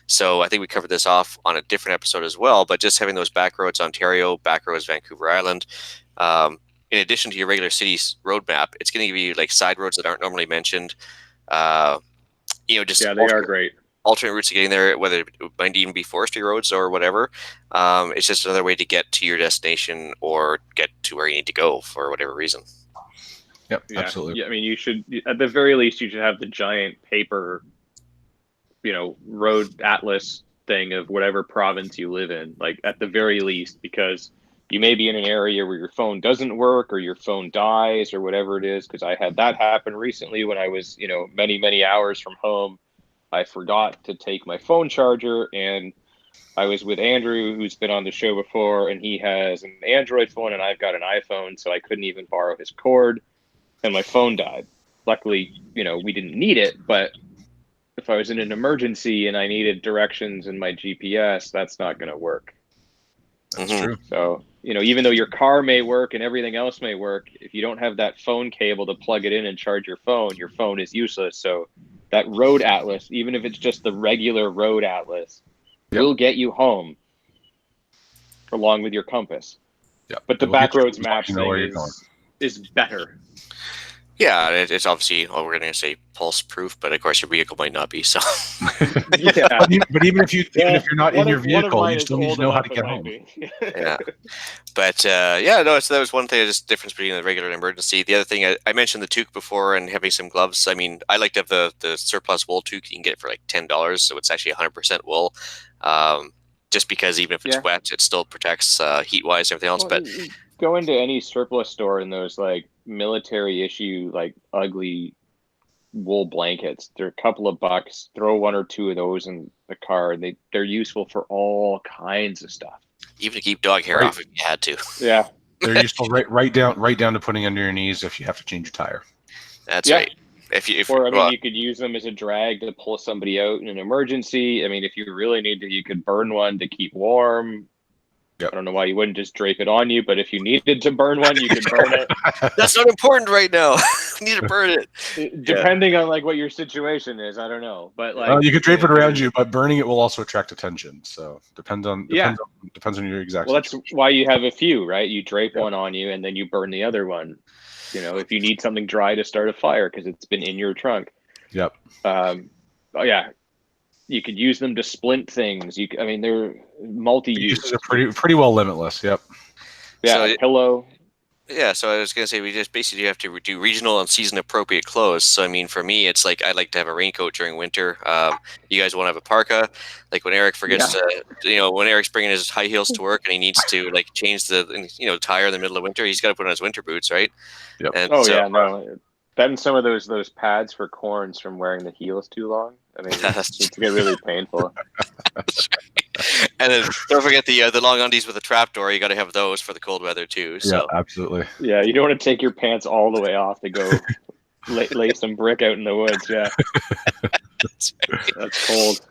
So I think we covered this off on a different episode as well, but just having those BACKROADS Ontario, BACKROADS Vancouver Island, in addition to your regular city's road map, it's going to give you like side roads that aren't normally mentioned. Just they are great. Alternate routes to getting there, whether it might even be forestry roads or whatever. It's just another way to get to your destination or get to where you need to go for whatever reason. Yep, absolutely. Yeah, I mean, you should, at the very least, you should have the giant paper, road atlas thing of whatever province you live in, like at the very least, because you may be in an area where your phone doesn't work or your phone dies or whatever it is. Because I had that happen recently when I was, many, many hours from home. I forgot to take my phone charger, and I was with Andrew, who's been on the show before, and he has an Android phone and I've got an iPhone, so I couldn't even borrow his cord, and my phone died. Luckily, we didn't need it, but if I was in an emergency and I needed directions in my GPS, that's not going to work. That's true. So, even though your car may work and everything else may work, if you don't have that phone cable to plug it in and charge your phone is useless. So that road atlas, even if it's just the regular road atlas, will get you home along with your compass. Yep. But the BACKROADS map thing is better. Yeah, it's obviously, we're going to say pulse proof, but of course your vehicle might not be. So, yeah. But even if you're not in your vehicle, you still need to know how to get home. Yeah, but that was one thing. Just difference between the regular and emergency. The other thing, I mentioned the toque before and having some gloves. I mean, I like to have the surplus wool toque. You can get it for like $10, so it's actually 100% wool. Just because even if it's wet, it still protects heat wise and everything else. But go into any surplus store and those like military issue, like ugly wool blankets. They're a couple of bucks. Throw one or two of those in the car, and they're useful for all kinds of stuff. Even to keep dog hair off if you had to. Yeah, they're useful right down to putting under your knees if you have to change your tire. That's right. You could use them as a drag to pull somebody out in an emergency. I mean, if you really need to, you could burn one to keep warm. Yep. I don't know why you wouldn't just drape it on you, but if you needed to burn one, you could burn it. That's not important right now. You need to burn it. Depending on like what your situation is, I don't know. But like you could drape it around you, but burning it will also attract attention. So depends on your exact situation. That's why you have a few, right? You drape one on you and then you burn the other one. If you need something dry to start a fire because it's been in your trunk. Yep. You could use them to splint things. They're multi-use. These are pretty well limitless. Yep. Yeah, so, pillow. Yeah, so I was going to say we just basically have to do regional and season appropriate clothes. So I mean, for me, it's like I like to have a raincoat during winter. You guys want to have a parka? Like when Eric forgets to, when Eric's bringing his high heels to work and he needs to like change the tire in the middle of winter, he's got to put on his winter boots, right? Yep. And Then some of those pads for corns from wearing the heels too long. I mean, it's get really painful. That's right. And then don't forget the long undies with a trap door. You got to have those for the cold weather too. So. Yeah, absolutely. Yeah, you don't want to take your pants all the way off to go lay some brick out in the woods. Yeah, that's cold.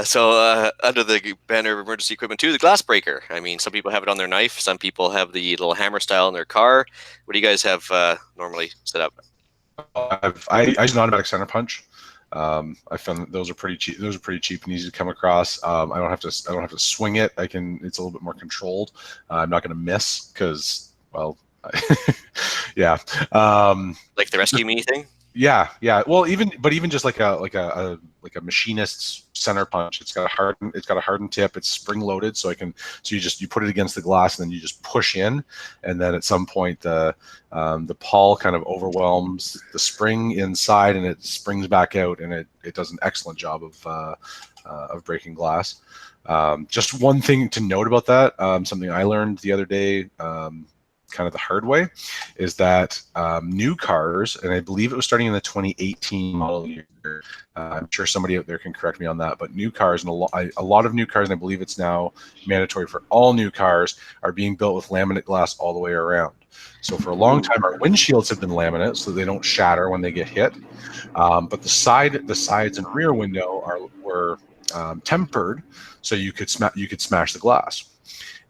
So under the banner of emergency equipment too, the glass breaker. I mean, some people have it on their knife. Some people have the little hammer style in their car. What do you guys have normally set up? I use an automatic center punch. I found that those are pretty cheap. Those are pretty cheap and easy to come across. I don't have to swing it. It's a little bit more controlled. I'm not going to miss because, well, yeah. Like the Rescue Me thing. Yeah, yeah. Well, even just like a machinist's center punch. It's got a hardened tip. It's spring loaded, so you put it against the glass and then you just push in, and then at some point the pawl kind of overwhelms the spring inside and it springs back out, and it does an excellent job of breaking glass. Just one thing to note about that, something I learned the other day, kind of the hard way, is that new cars, and I believe it was starting in the 2018 model year, I'm sure somebody out there can correct me on that, but new cars, and a lot of new cars, and I believe it's now mandatory for all new cars, are being built with laminate glass all the way around. So for a long time, our windshields have been laminate so they don't shatter when they get hit. But the sides and rear window were tempered, so you could smash the glass.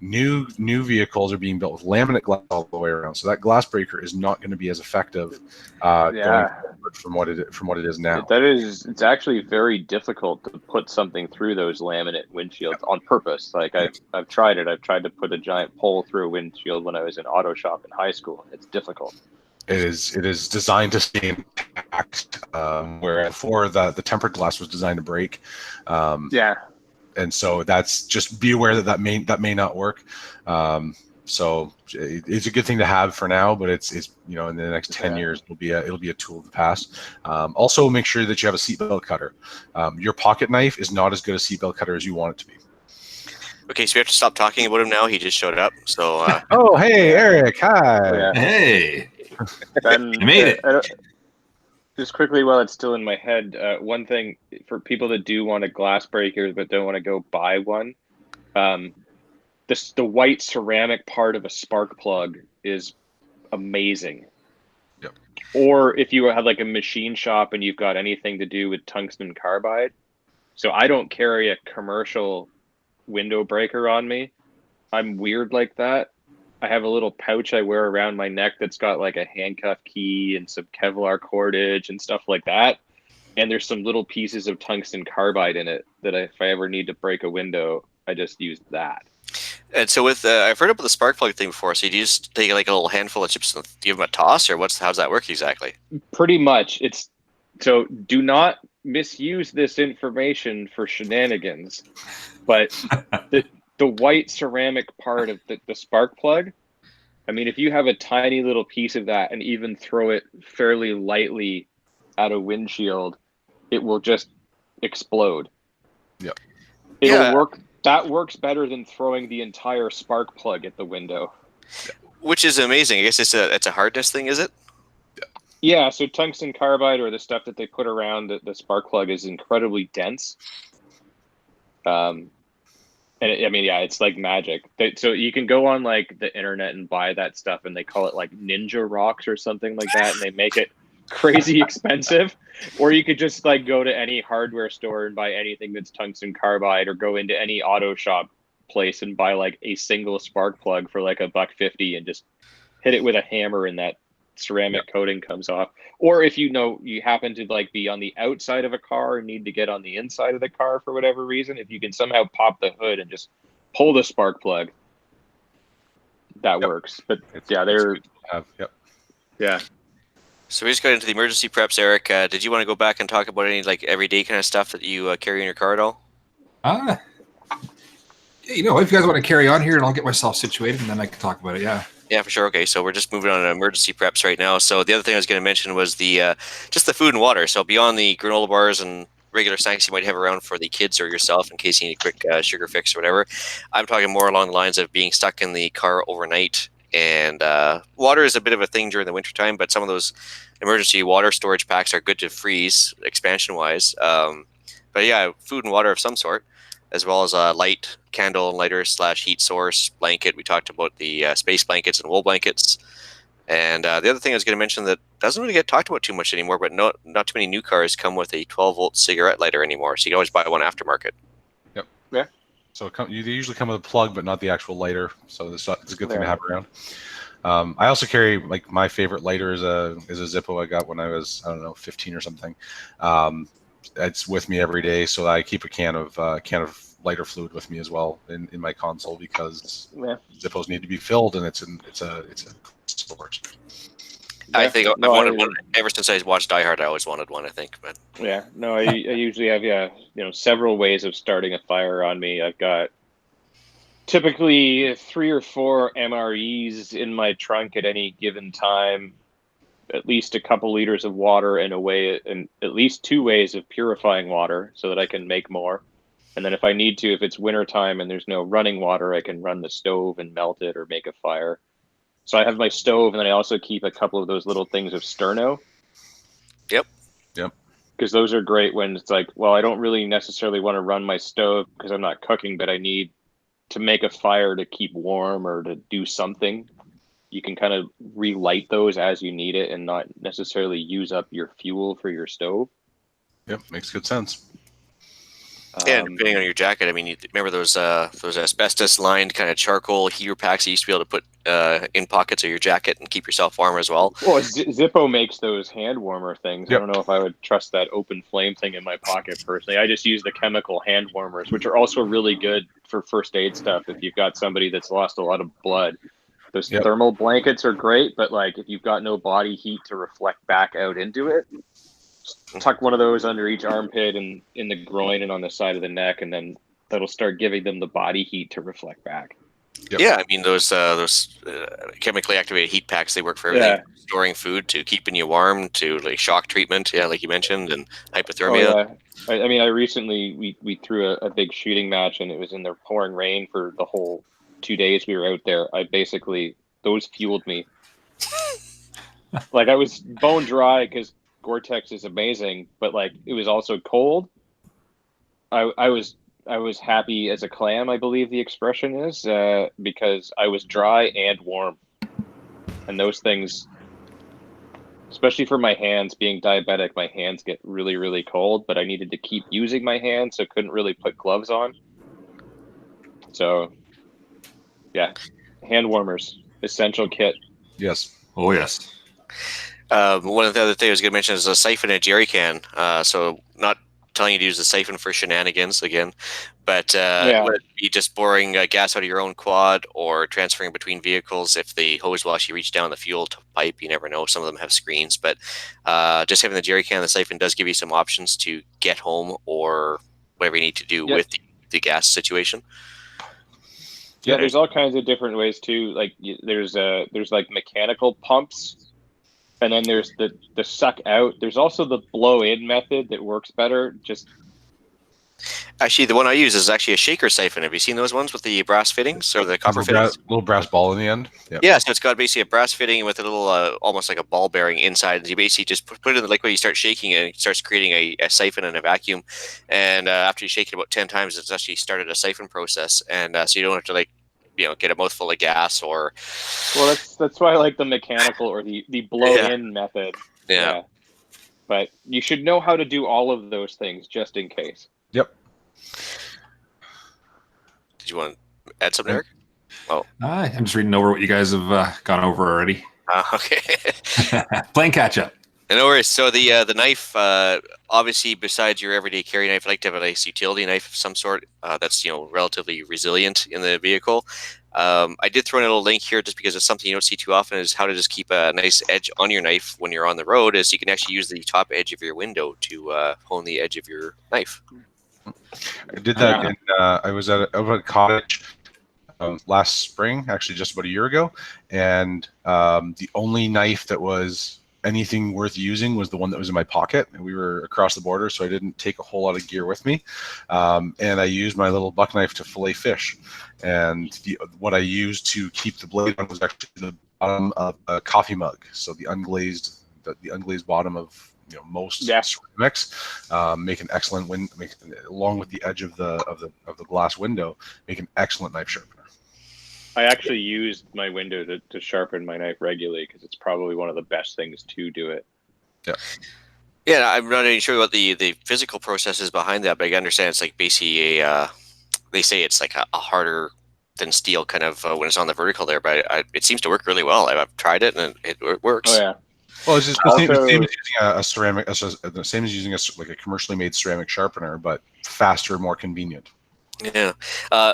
New vehicles are being built with laminate glass all the way around, so that glass breaker is not going to be as effective going forward from what it is now. It's actually very difficult to put something through those laminate windshields on purpose. Like I've tried it. I've tried to put a giant pole through a windshield when I was in auto shop in high school. It's difficult. It is designed to stay intact, where before the tempered glass was designed to break. And so that's, just be aware that may not work. So it's a good thing to have for now, but it's in the next 10 years it'll be a tool of the past. Also, make sure that you have a seatbelt cutter. Your pocket knife is not as good a seatbelt cutter as you want it to be. Okay, so we have to stop talking about him now. He just showed up. So. Oh, hey, Eric. Hi. Yeah. Hey. You made it. Just quickly, while it's still in my head, one thing for people that do want a glass breaker but don't want to go buy one, the white ceramic part of a spark plug is amazing. Yep. Or if you have like a machine shop and you've got anything to do with tungsten carbide. So I don't carry a commercial window breaker on me. I'm weird like that. I have a little pouch I wear around my neck that's got like a handcuff key and some Kevlar cordage and stuff like that. And there's some little pieces of tungsten carbide in it that if I ever need to break a window, I just use that. And so with I've heard about the spark plug thing before. So you just take like a little handful of chips and give them a toss, or how's that work exactly? Pretty much. So do not misuse this information for shenanigans, but the white ceramic part of the spark plug, I mean, if you have a tiny little piece of that and even throw it fairly lightly at a windshield, it will just explode. Yep. It'll work. That works better than throwing the entire spark plug at the window. Which is amazing. I guess it's a hardness thing, is it? Yeah, so tungsten carbide, or the stuff that they put around the spark plug, is incredibly dense. And it's like magic. So you can go on like the internet and buy that stuff, and they call it like Ninja Rocks or something like that, and they make it crazy expensive. Or you could just like go to any hardware store and buy anything that's tungsten carbide, or go into any auto shop place and buy like a single spark plug for like $1.50 and just hit it with a hammer, and that ceramic coating comes off. Or if you happen to like be on the outside of a car and need to get on the inside of the car for whatever reason, if you can somehow pop the hood and just pull the spark plug, that works. But yeah. So we just got into the emergency preps, Eric. Did you want to go back and talk about any like everyday kind of stuff that you carry in your car at all? If you guys want to carry on here, and I'll get myself situated, and then I can talk about it. Yeah, for sure. Okay, so we're just moving on to emergency preps right now. So the other thing I was going to mention was just the food and water. So beyond the granola bars and regular snacks you might have around for the kids or yourself in case you need a quick sugar fix or whatever, I'm talking more along the lines of being stuck in the car overnight. And water is a bit of a thing during the wintertime, but some of those emergency water storage packs are good to freeze expansion-wise. But yeah, food and water of some sort, as well as a light candle and lighter / heat source blanket. We talked about the space blankets and wool blankets. And the other thing I was going to mention that doesn't really get talked about too much anymore, but not too many new cars come with a 12-volt cigarette lighter anymore. So you can always buy one aftermarket. Yep. Yeah. So they usually come with a plug, but not the actual lighter. So it's a good thing to have around. I also carry, like, my favorite lighter is a Zippo I got when I was, 15 or something. It's with me every day, so I keep a can of lighter fluid with me as well in my console, because Zippos need to be filled, and it's a source. I think I've No, wanted one ever since I watched Die Hard. I always wanted one, I think. But yeah, no, I usually have several ways of starting a fire on me. I've got typically 3 or 4 MREs in my trunk at any given time, at least a couple liters of water and at least 2 ways of purifying water so that I can make more. And then if I need to, if it's wintertime and there's no running water, I can run the stove and melt it or make a fire. So I have my stove, and then I also keep a couple of those little things of sterno. Yep. Because those are great when it's like, well, I don't really necessarily want to run my stove because I'm not cooking, but I need to make a fire to keep warm or to do something. You can kind of relight those as you need it and not necessarily use up your fuel for your stove. Yep, makes good sense. Yeah, depending on your jacket, I mean, you remember those asbestos-lined kind of charcoal heater packs you used to be able to put in pockets of your jacket and keep yourself warm as well? Well, Zippo makes those hand warmer things. Yep. I don't know if I would trust that open flame thing in my pocket personally. I just use the chemical hand warmers, which are also really good for first aid stuff. If you've got somebody that's lost a lot of blood, those thermal blankets are great, but like if you've got no body heat to reflect back out into it, tuck one of those under each armpit and in the groin and on the side of the neck, and then that'll start giving them the body heat to reflect back. Yep. Yeah, I mean those chemically activated heat packs, they work for everything. Yeah. Storing food to keeping you warm to like shock treatment, like you mentioned, and hypothermia. Oh, yeah. I mean, I recently we threw a big shooting match, and it was in the pouring rain for the whole 2 days we were out there. Those fueled me. Like I was bone dry because Gore-Tex is amazing, but like it was also cold. I was happy as a clam, I believe the expression is, because I was dry and warm, and those things, especially for my hands, being diabetic, my hands get really, really cold, but I needed to keep using my hands, so couldn't really put gloves on. So, yeah, hand warmers, essential kit. Yes. Oh, yes. One of the other things I was going to mention is a siphon and a jerry can. So not telling you to use the siphon for shenanigans again, but whether it be just pouring gas out of your own quad or transferring between vehicles. If the hose will actually reach down the fuel pipe, you never know. Some of them have screens, but just having the jerry can, the siphon does give you some options to get home or whatever you need to do with the gas situation. Yeah, there's all kinds of different ways too. Like there's like mechanical pumps. And then there's the suck out. There's also the blow in method that works better. Actually, the one I use is actually a shaker siphon. Have you seen those ones with the brass fittings or the copper fittings? Little brass ball in the end. Yep. Yeah, so it's got basically a brass fitting with a little, almost like a ball bearing inside. And you basically just put it in the liquid, you start shaking it, it starts creating a siphon and a vacuum. And after you shake it about 10 times, it's actually started a siphon process. And so you don't have to get a mouthful of gas or. Well, that's why I like the mechanical or the blow in method. Yeah. But you should know how to do all of those things just in case. Yep. Did you want to add something, Eric? Oh, I'm just reading over what you guys have gone over already. Okay. Playing catch up. No worries. So the knife, obviously, besides your everyday carry knife, I like to have a nice utility knife of some sort that's relatively resilient in the vehicle. I did throw in a little link here just because it's something you don't see too often, is how to just keep a nice edge on your knife when you're on the road, is you can actually use the top edge of your window to hone the edge of your knife. I did that I was at a cottage last spring, actually just about a year ago, and the only knife that was anything worth using was the one that was in my pocket, and we were across the border, so I didn't take a whole lot of gear with me, and I used my little buck knife to fillet fish, and what I used to keep the blade on was actually the bottom of a coffee mug, so the unglazed bottom of most ceramics make an excellent along with the edge of the glass window, make an excellent knife sharpener. I actually used my window to sharpen my knife regularly because it's probably one of the best things to do it. Yeah. Yeah, I'm not even sure what the physical process is behind that, but I understand it's like basically they say it's like a harder than steel kind of when it's on the vertical there, but it seems to work really well. I've tried it and it works. Oh yeah. Well, it's just the same as using a ceramic, the same as using a commercially made ceramic sharpener, but faster, more convenient. Yeah.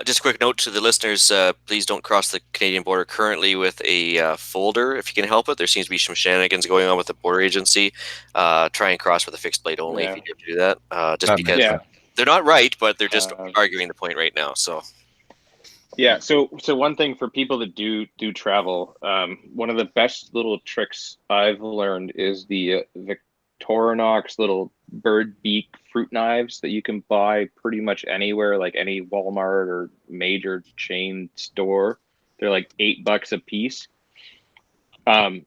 Just a quick note to the listeners, please don't cross the Canadian border currently with a folder if you can help it. There seems to be some shenanigans going on with the border agency. Try and cross with a fixed blade only if Yeah. you do that. Just That because makes Yeah. they're not right, but they're just Uh, arguing the point right now. So Yeah, so one thing for people that do travel, one of the best little tricks I've learned is the Victorinox little bird beak fruit knives that you can buy pretty much anywhere, like any Walmart or major chain store. They're like $8 a piece. Um,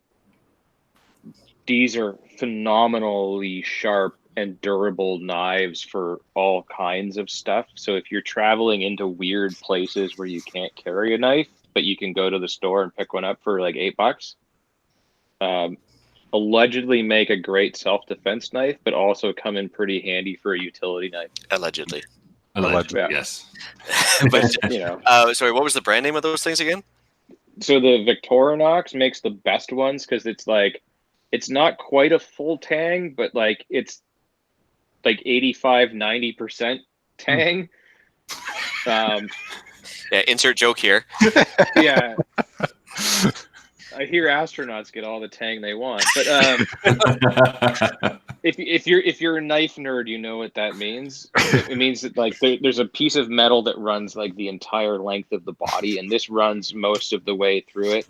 these are phenomenally sharp and durable knives for all kinds of stuff. So if you're traveling into weird places where you can't carry a knife, but you can go to the store and pick one up for like $8, allegedly make a great self-defense knife, but also come in pretty handy for a utility knife. allegedly. Allegedly. Yeah. Yes. But You know, sorry, what was the brand name of those things again? so the Victorinox makes the best ones because it's like, it's not quite a full tang, but like it's like 85-90% tang. Yeah, insert joke here. Yeah, I hear astronauts get all the tang they want, but if you're a knife nerd, you know what that means. It means that like there's a piece of metal that runs like the entire length of the body, and this runs most of the way through it.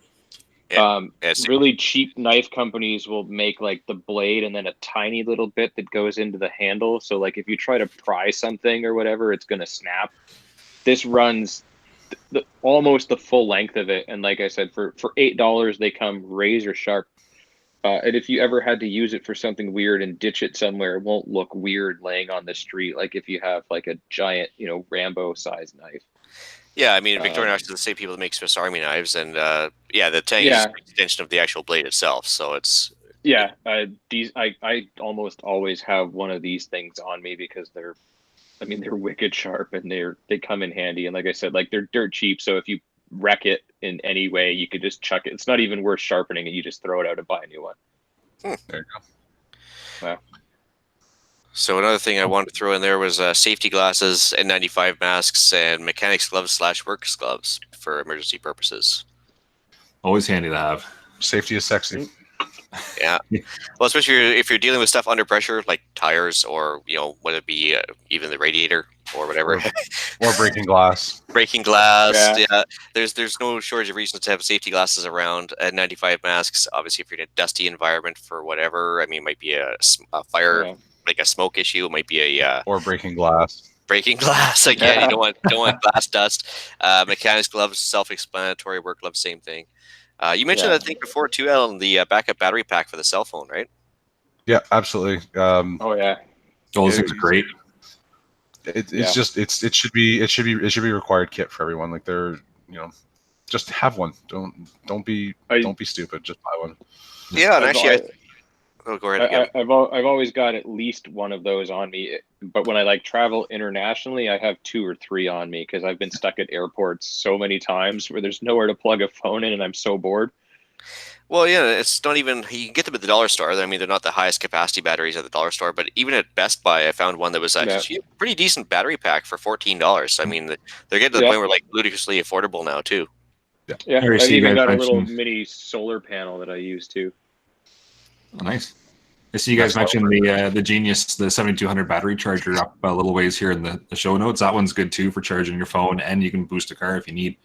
Yeah, so Really cheap knife companies will make like the blade and then a tiny little bit that goes into the handle. So like if you try to pry something or whatever, it's gonna snap. This runs almost the full length of it, and like I said, for $8 they come razor sharp. And if you ever had to use it for something weird and ditch it somewhere, it won't look weird laying on the street like if you have like a giant, Rambo size knife. yeah, I mean, Victorinox is the same people that make Swiss Army knives, and yeah, the tang is Yeah. just an extension of the actual blade itself. So it's Yeah, these I almost always have one of these things on me because they're wicked sharp and they come in handy. And like I said, like they're dirt cheap. So if you wreck it in any way, you could just chuck it. It's not even worth sharpening it. You just throw it out and buy a new one. There you go. Wow. So another thing I wanted to throw in there was safety glasses, N95 masks, and mechanics gloves / workers gloves for emergency purposes. Always handy to have. Safety is sexy. Yeah, well, especially if you're dealing with stuff under pressure, like tires, or whether it be even the radiator or whatever, Or breaking glass. breaking glass. Yeah. Yeah, there's no shortage of reasons to have safety glasses around. N95 masks, obviously, if you're in a dusty environment for whatever. I mean, it might be a fire. Yeah. Like a smoke issue, it might be a Or breaking glass. breaking glass again. Yeah. You don't want glass dust. Mechanics gloves, self-explanatory. Work gloves, same thing. You mentioned Yeah. I think before too, Alan, the backup battery pack for the cell phone, right? Yeah, absolutely. Oh yeah. Those things are great. It's just it should be required kit for everyone. Like they're just have one. Don't be stupid. Just buy one. Yeah, and actually, go ahead again. I've always got at least one of those on me, but when I like travel internationally, I have 2 or 3 on me because I've been stuck at airports so many times where there's nowhere to plug a phone in, and I'm so bored. Well, yeah, it's not even, you can get them at the dollar store. I mean, they're not the highest capacity batteries at the dollar store, but even at Best Buy, I found one that was actually a pretty decent battery pack for $14. So, I mean, they're getting to the point where like ludicrously affordable now too. Yeah, I I've see you even guys got a little mentioned- mini solar panel that I use too. Oh, nice. I see you guys mentioned the Genius, the 7200 battery charger up a little ways here in the show notes. That one's good too for charging your phone, and you can boost a car if you need.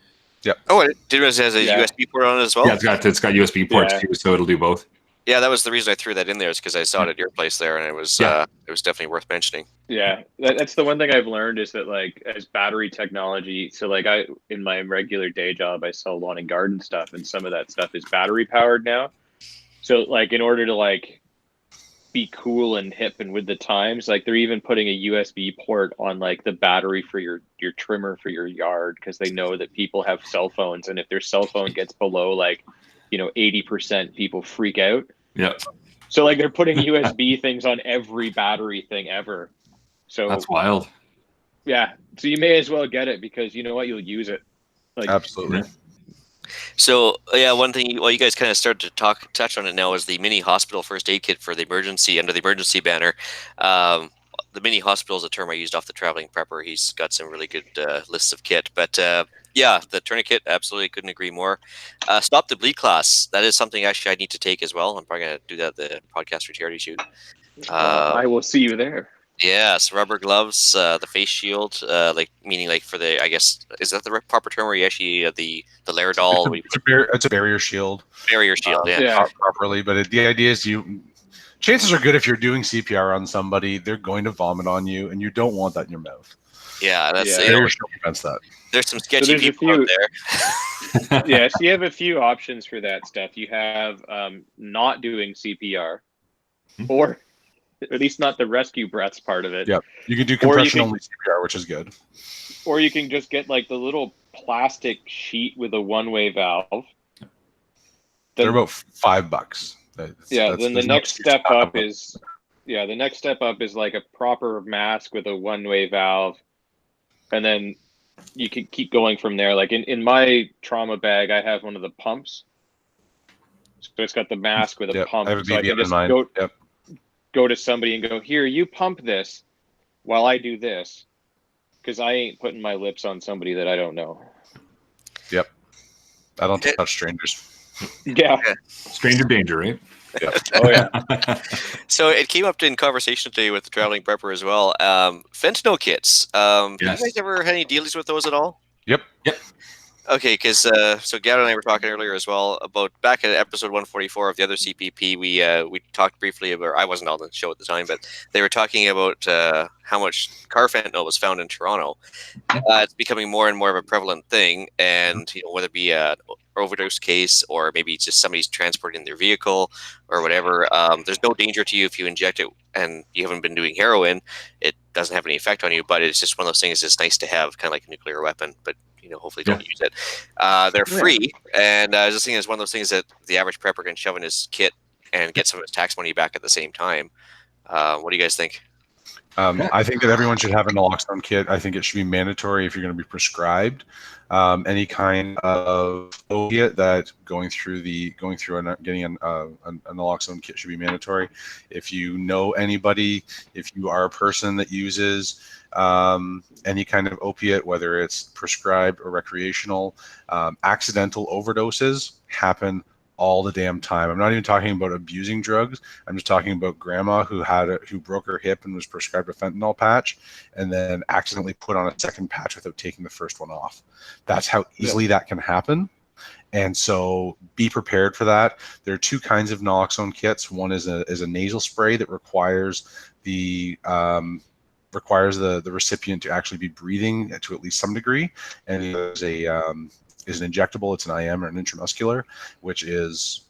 Yeah. Oh, it has a USB port on it as well? Yeah, it's got USB ports too, so it'll do both. Yeah, that was the reason I threw that in there, is because I saw it at your place there, and it was definitely worth mentioning. Yeah, that's the one thing I've learned is that like as battery technology, so like in my regular day job, I sell lawn and garden stuff, and some of that stuff is battery powered now. So like in order to like be cool and hip and with the times, like they're even putting a USB port on like the battery for your trimmer for your yard, because they know that people have cell phones, and if their cell phone gets below like 80%, people freak out. Yeah. So like they're putting USB things on every battery thing ever. So That's wild. Yeah, so you may as well get it because you know what, you'll use it. Like, Absolutely. Yeah. So yeah, one thing, well, you guys kind of started to touch on it now, is the mini hospital first aid kit for the emergency, under the emergency banner. the mini hospital is a term I used off the traveling prepper. He's got some really good lists of kit. But yeah, the tourniquet, absolutely couldn't agree more. Stop the bleed class. That is something actually I need to take as well. I'm probably going to do that at the podcast for charity shoot. I will see you there. Yes, rubber gloves, the face shield, like meaning like for the, I guess, is that the proper term where you actually the Laerdal It's a barrier shield. barrier shield? Yeah. Properly, but the idea is chances are good if you're doing CPR on somebody, they're going to vomit on you, and you don't want that in your mouth. Yeah, that's barrier shield prevents that. There's some sketchy people out there. Yeah, so you have a few options for that stuff. You have not doing CPR, or at least not the rescue breaths part of it. Yeah, you can do compression only CPR, which is good. Or you can just get like the little plastic sheet with a one-way valve. They're about $5. Then the next step up is like a proper mask with a one-way valve, and then you can keep going from there. Like in my trauma bag, I have one of the pumps, so it's got the mask with a pump, I have a so I can just go to somebody and go, here, you pump this while I do this, because I ain't putting my lips on somebody that I don't know. Yep. I don't touch strangers. Yeah. Stranger danger, right? Yeah. Oh, yeah. So it came up in conversation today with the traveling prepper as well. Fentanyl kits. Have you guys ever had any dealings with those at all? Yep. Okay, because so Gavin and I were talking earlier as well about back at episode 144 of the other CPP. We talked briefly about. I wasn't on the show at the time, but they were talking about how much car fentanyl was found in Toronto. It's becoming more and more of a prevalent thing, and whether it be an overdose case or maybe it's just somebody's transporting their vehicle or whatever. There's no danger to you if you inject it and you haven't been doing heroin. It doesn't have any effect on you, but it's just one of those things. It's nice to have, kind of like a nuclear weapon, but hopefully don't use it. They're free, and I was just thinking it's one of those things that the average prepper can shove in his kit and get some of his tax money back at the same time. What do you guys think? I think that everyone should have a naloxone kit. I think it should be mandatory if you're going to be prescribed any kind of opiate. That getting a naloxone kit should be mandatory. If you know anybody, if you are a person that uses any kind of opiate, whether it's prescribed or recreational, accidental overdoses happen all the damn time. I'm not even talking about abusing drugs. I'm just talking about grandma who broke her hip and was prescribed a fentanyl patch and then accidentally put on a second patch without taking the first one off. That's how easily that can happen. And so be prepared for that. There are two kinds of naloxone kits. One is a nasal spray that requires the recipient to actually be breathing to at least some degree, and the other is an injectable. It's an IM or an intramuscular, which is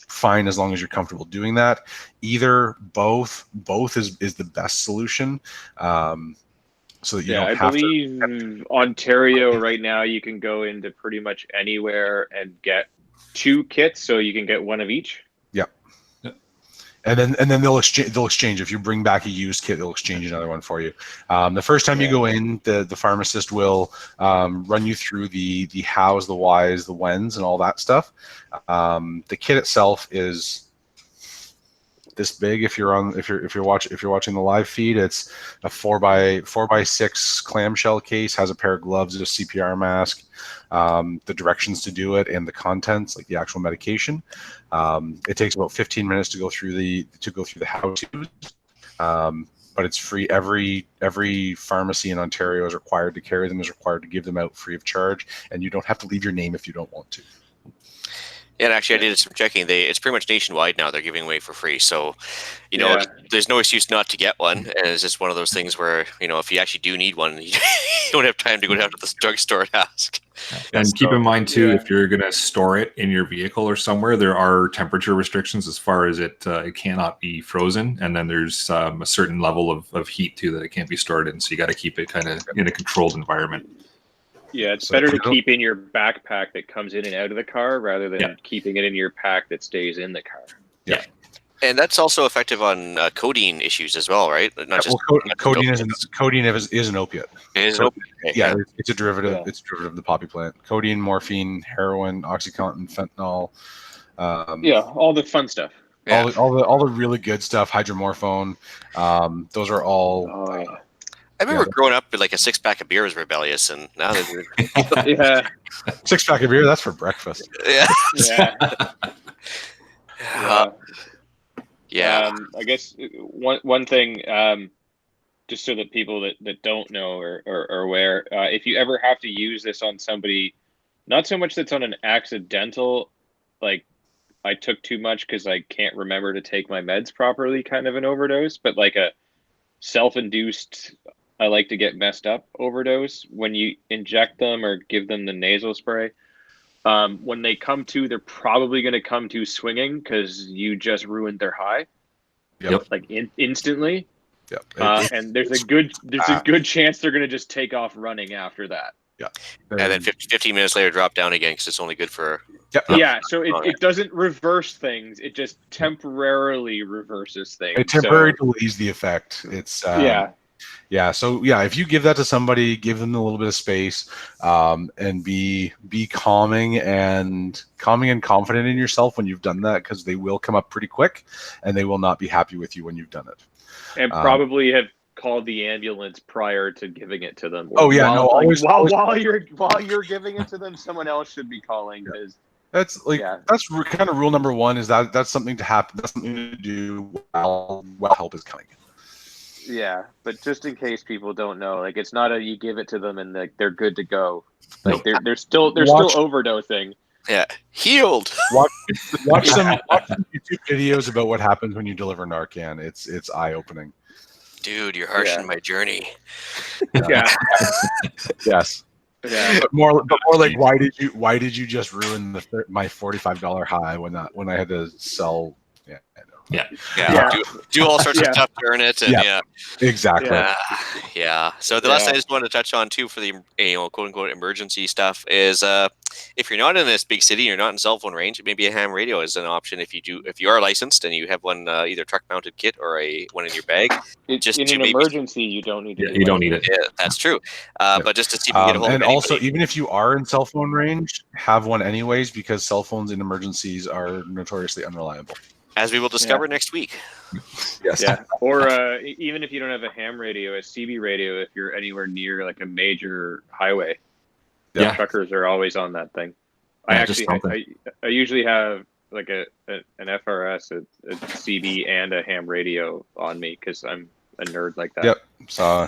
fine as long as you're comfortable doing that. Either both is the best solution. So that you don't have to. I believe Ontario right now you can go into pretty much anywhere and get 2 kits, so you can get one of each. And then they'll exchange. If you bring back a used kit, they'll exchange another one for you. The first time you go in, the pharmacist will run you through the hows, the whys, the whens, and all that stuff. The kit itself is this big. If you're watching the live feed, it's a 4x6 clamshell case, has a pair of gloves, a CPR mask, the directions to do it, and the contents, like the actual medication. It takes about 15 minutes to go through the how-tos, but it's free. Every pharmacy in Ontario is required to carry them, is required to give them out free of charge, and you don't have to leave your name if you don't want to. Yeah, and actually, I did some checking. It's pretty much nationwide now. They're giving away for free, so there's no excuse not to get one. And it's just one of those things where if you actually do need one, you don't have time to go down to the drugstore and ask. And keep in mind too, if you're going to store it in your vehicle or somewhere, there are temperature restrictions as far as it cannot be frozen, and then there's a certain level of heat too that it can't be stored in. So you got to keep it kind of in a controlled environment. Yeah, it's better to keep in your backpack that comes in and out of the car rather than keeping it in your pack that stays in the car. Yeah. And that's also effective on codeine issues as well, right? Codeine is an opiate. It is an opiate. Yeah, it's a derivative. Yeah. It's a derivative of the poppy plant. Codeine, morphine, heroin, OxyContin, fentanyl. All the fun stuff. Yeah. All the really good stuff, hydromorphone, those are all. Oh yeah. I remember growing up with like a 6-pack of beer was rebellious, and now that Yeah. 6-pack of beer, that's for breakfast. yeah, Yeah. I guess one thing, just so that people that don't know or are aware, if you ever have to use this on somebody, not so much that's on an accidental, like I took too much because I can't remember to take my meds properly kind of an overdose, but like a self-induced, I like to get messed up overdose, when you inject them or give them the nasal spray, when they come to, they're probably going to come to swinging because you just ruined their high. Yep. Like instantly. Yep. And there's a good chance they're going to just take off running after that. Yeah. and then 15 minutes later drop down again because it's only good for. Yeah, so it doesn't reverse things. It just temporarily reverses things. It temporarily delays the effect. It's yeah. So yeah, if you give that to somebody, give them a little bit of space, and be calming and confident in yourself when you've done that, because they will come up pretty quick, and they will not be happy with you when you've done it. And probably have called the ambulance prior to giving it to them. Oh yeah, while you're giving it to them, someone else should be calling. Because that's kind of rule number one, is that's something to happen. That's something to do while help is coming. Yeah, but just in case people don't know, like it's not you give it to them and like they're good to go. Like they're still overdosing. Yeah, healed. Watch some YouTube videos about what happens when you deliver Narcan. It's eye opening. Dude, you're harshing my journey. Yeah. Yes. Yeah. But more like, why did you just ruin my $45 high when I had to sell? Yeah. I know. Yeah. Do all sorts of stuff to earn it, and exactly. Yeah. So the last thing I just wanted to touch on too, for the quote unquote emergency stuff, is if you're not in this big city, you're not in cell phone range, maybe a ham radio is an option. If you are licensed and you have one, either truck mounted kit or one in your bag. Just in an emergency, you don't need it. You don't need it. Yeah, that's true. But just to see if you can get a hold of and anybody. also, even if you are in cell phone range, have one anyways, because cell phones in emergencies are notoriously unreliable. As we will discover next week. Yes. Yeah. Or even if you don't have a ham radio, a CB radio, if you're anywhere near like a major highway, truckers are always on that thing. I usually have like an FRS, a CB, and a ham radio on me because I'm a nerd like that. Yep. So.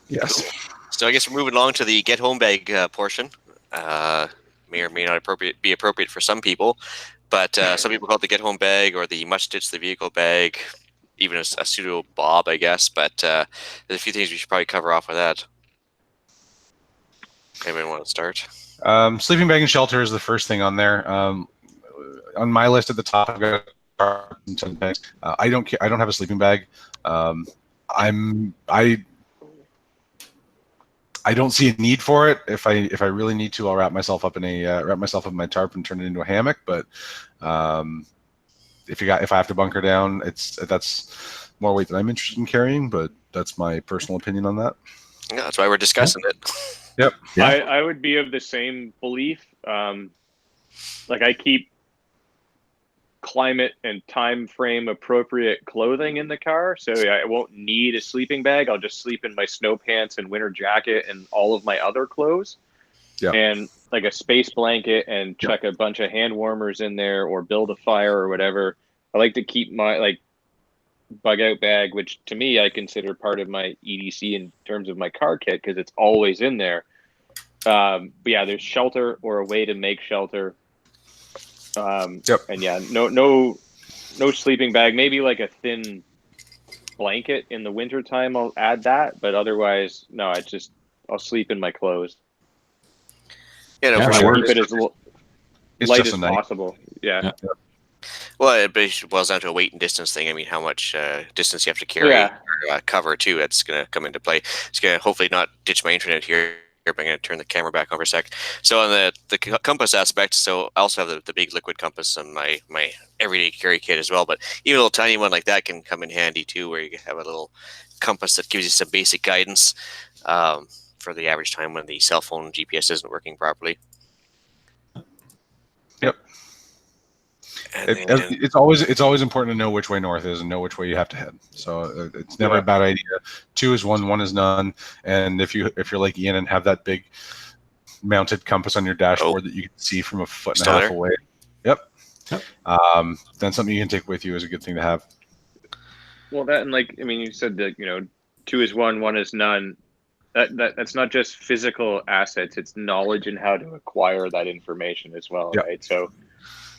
Yes. So I guess we're moving along to the get home bag portion. May or may not be appropriate for some people. But some people call it the get-home bag or the much-stitched the vehicle bag, even a pseudo bob, I guess. But there's a few things we should probably cover off with that. Anyone want to start? Sleeping bag and shelter is the first thing on there. On my list at the top, I've got bags. I don't have a sleeping bag. I don't see a need for it. If I really need to, I'll wrap myself up in my tarp and turn it into a hammock. But if I have to bunker down, that's more weight than I'm interested in carrying. But that's my personal opinion on that. Yeah, that's why we're discussing it. Yep. Yeah. I would be of the same belief. Like I keep climate and time frame appropriate clothing in the car, so I won't need a sleeping bag. I'll just sleep in my snow pants and winter jacket and all of my other clothes, and like a space blanket, and chuck a bunch of hand warmers in there or build a fire or whatever. I like to keep my like bug out bag, which to me I consider part of my EDC in terms of my car kit because it's always in there. But yeah, there's shelter or a way to make shelter. And yeah, no sleeping bag, maybe like a thin blanket in the winter time. I'll add that, but otherwise, no, I'll sleep in my clothes. Yeah, no, for sure. Keep it as light as possible. Yeah. Well, it boils down to a weight and distance thing. I mean, how much distance you have to carry or cover too. That's going to come into play. It's going to hopefully not ditch my internet here. I'm going to turn the camera back over a sec. So on the compass aspect, so I also have the big liquid compass on my everyday carry kit as well. But even a little tiny one like that can come in handy too, where you have a little compass that gives you some basic guidance for the average time when the cell phone GPS isn't working properly. Yep. And then, It's always important to know which way north is and know which way you have to head. So it's never a bad idea. 2 is 1, 1 is none. And if you're like Ian and have that big mounted compass on your dashboard that you can see from a foot and a half away, then something you can take with you is a good thing to have. Well, that, and like, I mean, you said that, 2 is 1, 1 is none. That's not just physical assets, it's knowledge and how to acquire that information as well, right? So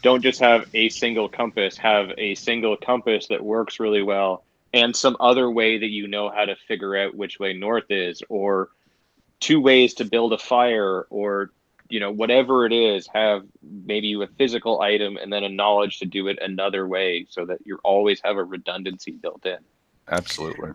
don't just have a single compass, have a single compass that works really well and some other way that you know how to figure out which way north is, or 2 ways to build a fire, or whatever it is. Have maybe a physical item and then a knowledge to do it another way, so that you always have a redundancy built in. Absolutely.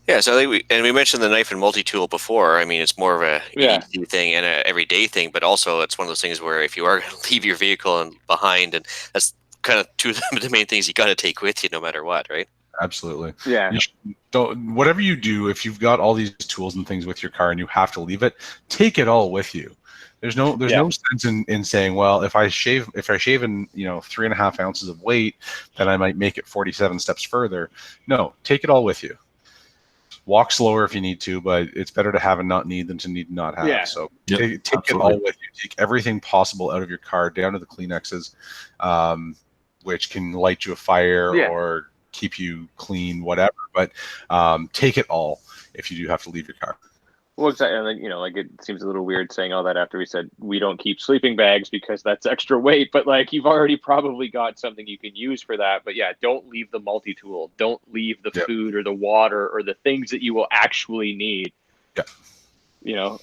Yeah, so I think we mentioned the knife and multi-tool before. I mean, it's more of a EDC thing and an everyday thing, but also it's one of those things where if you are going to leave your vehicle behind, and that's kind of 2 of the main things you got to take with you no matter what, right? Absolutely. Yeah. Whatever you do, if you've got all these tools and things with your car and you have to leave it, take it all with you. There's no sense in saying, well, if I shave in 3.5 ounces of weight, then I might make it 47 steps further. No, take it all with you. Walk slower if you need to, but it's better to have and not need than to need and not have. Yeah. So take it all with you. Take everything possible out of your car, down to the Kleenexes, which can light you a fire or keep you clean, whatever. But take it all if you do have to leave your car. Well, exactly. Like, it seems a little weird saying all that after we said we don't keep sleeping bags because that's extra weight, but like, you've already probably got something you can use for that. But yeah, don't leave the multi-tool. Don't leave the food or the water or the things that you will actually need. Yeah.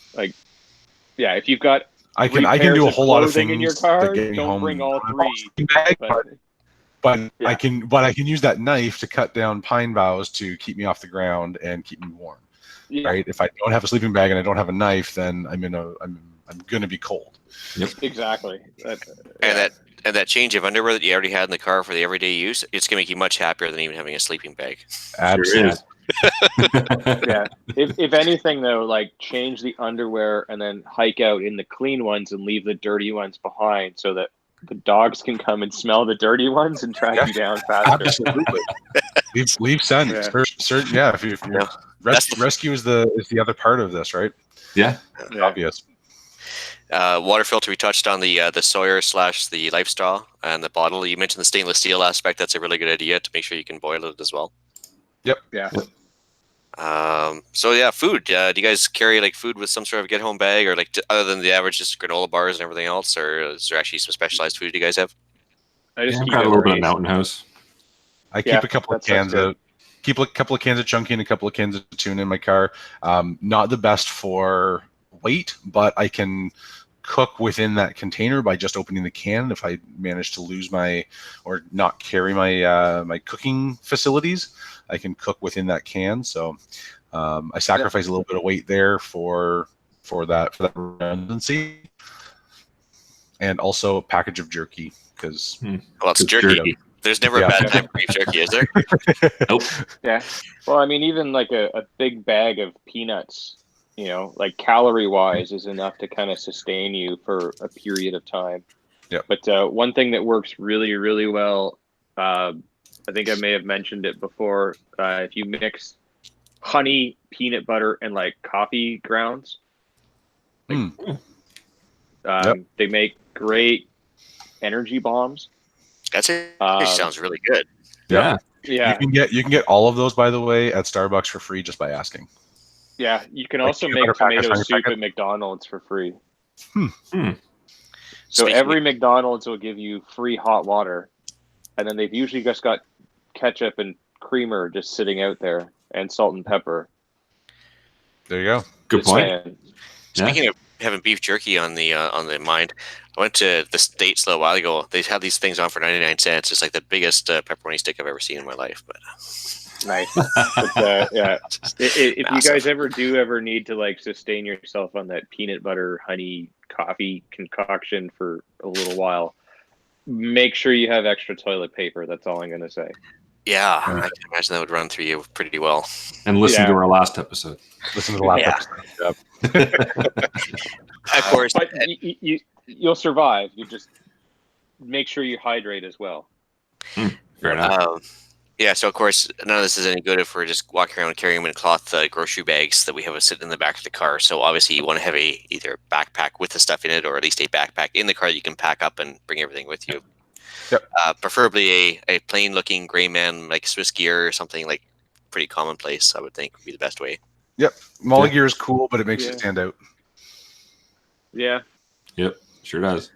If you've got I can do a whole lot of things in your car, don't home, bring all 3. But I can use that knife to cut down pine boughs to keep me off the ground and keep me warm. Yeah. Right. If I don't have a sleeping bag and I don't have a knife, then I'm going to be cold. Yep. Exactly. And that change of underwear that you already had in the car for the everyday use, it's going to make you much happier than even having a sleeping bag. Absolutely. Yeah. If anything, though, like, change the underwear and then hike out in the clean ones and leave the dirty ones behind, so that the dogs can come and smell the dirty ones and track you down faster. Absolutely. leave scent. If you're rescue is the other part of this, right? Yeah. Obvious. Water filter, we touched on the Sawyer / the Lifestyle and the bottle. You mentioned the stainless steel aspect. That's a really good idea to make sure you can boil it as well. Yep. Yeah. Food. Do you guys carry like food with some sort of get-home bag, or like other than the average just granola bars and everything else, or is there actually some specialized food you guys have? I just I've got a little bit of Mountain House. I keep a couple of cans of chunky and a couple of cans of tuna in my car. Not the best for weight, but I can cook within that container by just opening the can. If I manage to lose or not carry my cooking facilities, I can cook within that can. So I sacrifice a little bit of weight there for that redundancy, and also a package of jerky because it's jerky. There's never a bad time for beef jerky, is there? Nope. Yeah. Well, I mean, even like a big bag of peanuts, like calorie-wise, is enough to kind of sustain you for a period of time. Yeah. But one thing that works really, really well, I think I may have mentioned it before, if you mix honey, peanut butter, and like coffee grounds, they make great energy bombs. That sounds really good. Yeah. Yeah. You can get all of those, by the way, at Starbucks for free just by asking. Yeah, you can also make tomato soup at McDonald's for free. So every McDonald's will give you free hot water, and then they've usually just got ketchup and creamer just sitting out there, and salt and pepper. There you go. Good point. Speaking of having beef jerky on the mind, I went to the States a little while ago. They have these things on for 99 cents. It's like the biggest pepperoni stick I've ever seen in my life. But nice. But, if you guys ever need to like sustain yourself on that peanut butter honey coffee concoction for a little while, make sure you have extra toilet paper. That's all I'm going to say. Yeah, I can imagine that would run through you pretty well. And listen to our last episode. Listen to the last episode. Of course. But you'll survive. You just make sure you hydrate as well. Fair enough. Yeah, so of course, none of this is any good if we're just walking around carrying them in cloth grocery bags that we have sitting in the back of the car. So obviously, you want to have either a backpack with the stuff in it, or at least a backpack in the car that you can pack up and bring everything with you. Yep. Preferably a plain-looking gray man like Swiss gear or something like pretty commonplace. I would think would be the best way. Yep. Molly gear is cool, but it makes Yeah. it stand out. Yeah. Yep, sure does.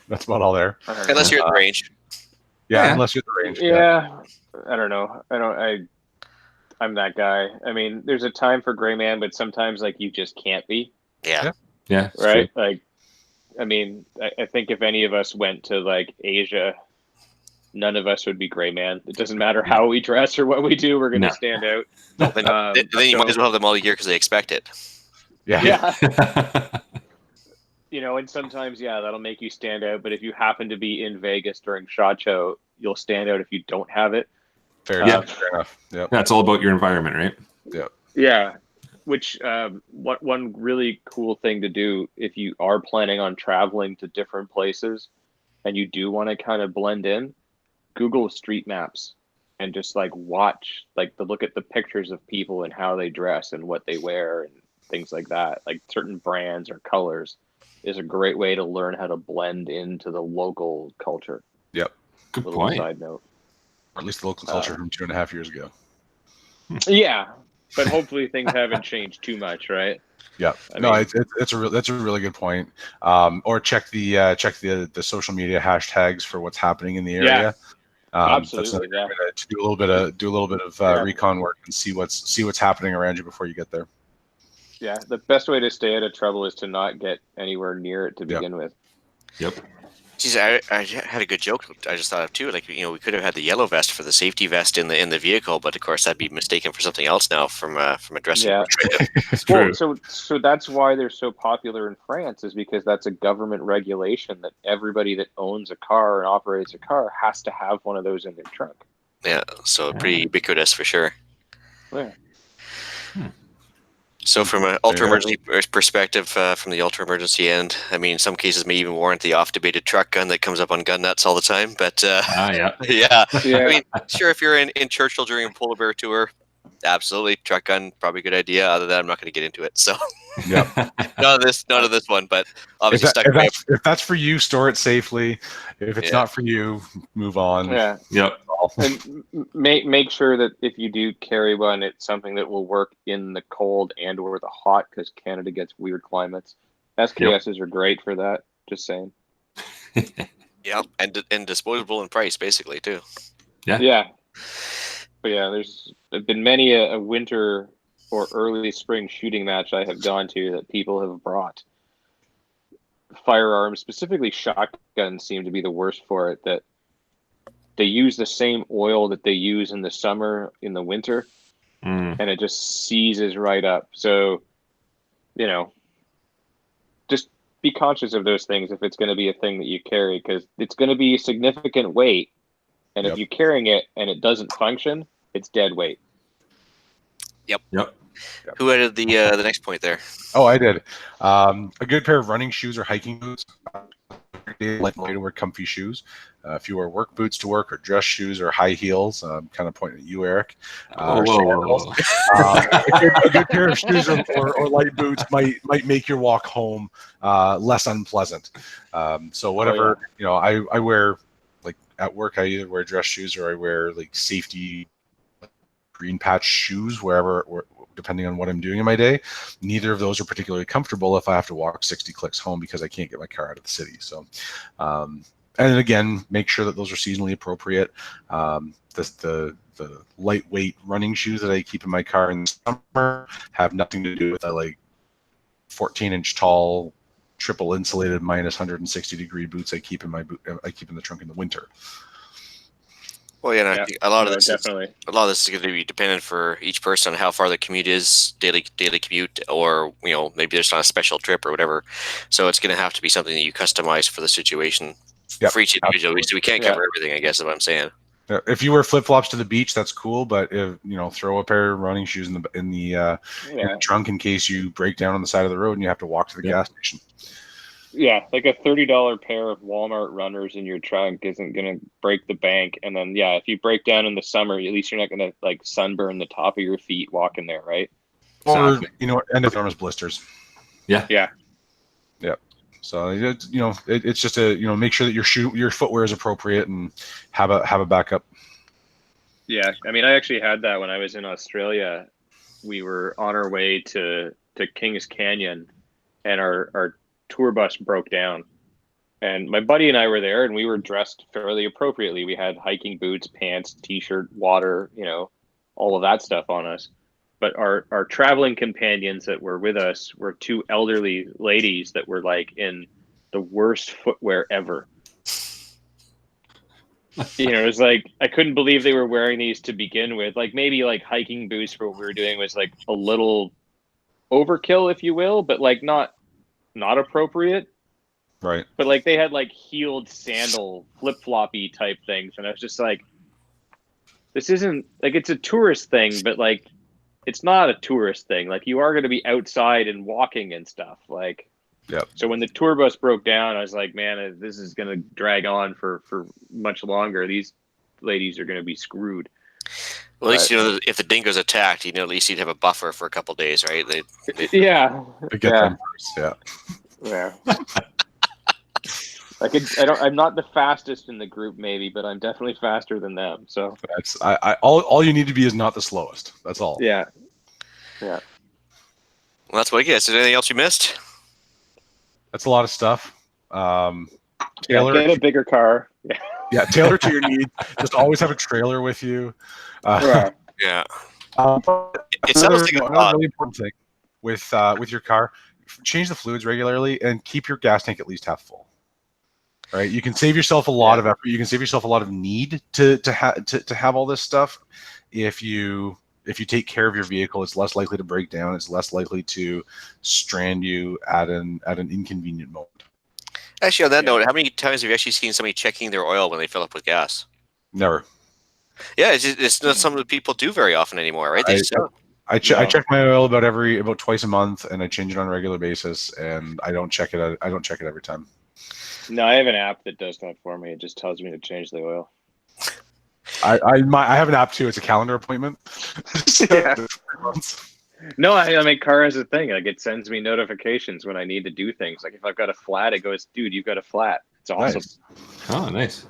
That's about all there. Unless you're at the range. Yeah, Yeah. unless you're at the range. Yeah. I don't know. I'm that guy. I mean, there's a time for gray man, but sometimes like you just can't be. Yeah. Yeah, it's Right? true. Like, I mean, I think if any of us went to like Asia, none of us would be gray man. It doesn't matter how we dress or what we do, we're going to No. stand out. Then you might as well have them all year because they expect it. Yeah. Yeah. You know, and sometimes, yeah, that'll make you stand out. But if you happen to be in Vegas during SHOT Show, you'll stand out if you don't have it. Fair Yeah. enough. Fair enough. Yep. That's all about your environment, right? Yeah. Which one really cool thing to do if you are planning on traveling to different places and you do want to kind of blend in, Google street maps and just like watch, like to look at the pictures of people and how they dress and what they wear and things like that. Like certain brands or colors is a great way to learn how to blend into the local culture. Yep. Good Little point. side note. Or at least the local culture from 2.5 years ago. Yeah, but hopefully things haven't changed too much, right? Yeah. I No, mean- that's a really good point. Or check the social media hashtags for what's happening in the area. Absolutely. That's Yeah. another way to do a little bit of Yeah. recon work and see what's happening around you before you get there. Yeah. The best way to stay out of trouble is to not get anywhere near it to Yeah. begin with. Yep. Geez, I had a good joke. I just thought of too. Like, we could have had the yellow vest for the safety vest in the vehicle, but of course that'd be mistaken for something else now from a dressing Yeah. perspective. It's true. Well, so that's why they're so popular in France, is because that's a government regulation that everybody that owns a car and operates a car has to have one of those in their trunk. Yeah, so pretty ubiquitous for sure. Yeah. So from an ultra emergency perspective, from the ultra emergency end, I mean, some cases may even warrant the off-debated truck gun that comes up on gun nuts all the time. But Yeah. yeah, Yeah. I mean, sure, if you're in Churchill during a polar bear tour, absolutely, truck gun, probably a good idea. Other than that, I'm not going to get into it. So Yeah. none of this one, but obviously If that's for you, store it safely. If it's Yeah. not for you, move on. Yeah. Yep. And make sure that if you do carry one, it's something that will work in the cold and or the hot, because Canada gets weird climates. SKSs are great for that. Just saying. Yeah, and disposable in price, basically too. Yeah. But yeah, there's been many a winter or early spring shooting match I have gone to that people have brought firearms, specifically shotguns seem to be the worst for it, that they use the same oil that they use in the summer, in the winter, Mm. and it just seizes right up. So, just be conscious of those things if it's going to be a thing that you carry, because it's going to be a significant weight. And Yep. if you're carrying it and it doesn't function, it's dead weight. Yep. Who added the next point there? Oh, I did. A good pair of running shoes or hiking boots. Like to wear comfy shoes. If you wear work boots to work, or dress shoes, or high heels, I'm kind of pointing at you, Eric. Or sandals. A good pair of shoes or light boots might make your walk home less unpleasant. So whatever, I wear, like at work, I either wear dress shoes or I wear like safety green patch shoes wherever, depending on what I'm doing in my day. Neither of those are particularly comfortable if I have to walk 60 clicks home because I can't get my car out of the city. So, and again, make sure that those are seasonally appropriate. The lightweight running shoes that I keep in my car in the summer have nothing to do with the like 14-inch tall, triple insulated minus 160 degree boots I keep in the trunk in the winter. Well, yeah, and I think a lot of this definitely. is going to be dependent for each person on how far the commute is, daily commute, or maybe they're just on a special trip or whatever. So it's going to have to be something that you customize for the situation for each individual. So we can't cover everything, I guess, is what I'm saying. If you wear flip flops to the beach, that's cool. But if throw a pair of running shoes in the trunk in case you break down on the side of the road and you have to walk to the gas station. Yeah, like a $30 pair of Walmart runners in your trunk isn't gonna break the bank. And then yeah, if you break down in the summer, at least you're not gonna like sunburn the top of your feet walking there, right? Or Exactly. end up as blisters. Yeah. Yeah. Yeah. So it's just make sure that your footwear is appropriate and have a backup. Yeah. I mean, I actually had that when I was in Australia. We were on our way to Kings Canyon, and our tour bus broke down. And my buddy and I were there, and we were dressed fairly appropriately. We had hiking boots, pants, t-shirt, water, all of that stuff on us. But our traveling companions that were with us were two elderly ladies that were like in the worst footwear ever. It was like I couldn't believe they were wearing these to begin with. Like maybe like hiking boots for what we were doing was like a little overkill, if you will, but like not appropriate. Right. But like they had like heeled sandal flip floppy type things, and I was just like, this isn't like it's a tourist thing, but like it's not a tourist thing. Like you are going to be outside and walking and stuff. Like, Yep. So when the tour bus broke down, I was like, man, this is going to drag on for much longer. These ladies are going to be screwed. Well, at least if the dingo's attacked, at least you'd have a buffer for a couple of days, right? Yeah. To get them first, Yeah. I'm not the fastest in the group, maybe, but I'm definitely faster than them. So that's all you need to be is not the slowest. That's all. Yeah. Well, that's what I guess. Is there anything else you missed? That's a lot of stuff. Taylor, get a bigger car. Yeah, tailor to your needs. Just always have a trailer with you. Yeah. It sounds like another really important thing with your car. Change the fluids regularly and keep your gas tank at least half full. Right, you can save yourself a lot of effort. You can save yourself a lot of need to have all this stuff. If you take care of your vehicle, it's less likely to break down. It's less likely to strand you at an inconvenient moment. Actually, on that note, how many times have you actually seen somebody checking their oil when they fill up with gas? Never. Yeah, it's not something that people do very often anymore, right? I check my oil about twice a month, and I change it on a regular basis. And I don't check it. I don't check it every time. No, I have an app that does that for me. It just tells me to change the oil. I have an app too. It's a calendar appointment. No, I mean, car has a thing. Like it sends me notifications when I need to do things. Like if I've got a flat, it goes, "Dude, you've got a flat." It's awesome. Nice. Oh, nice.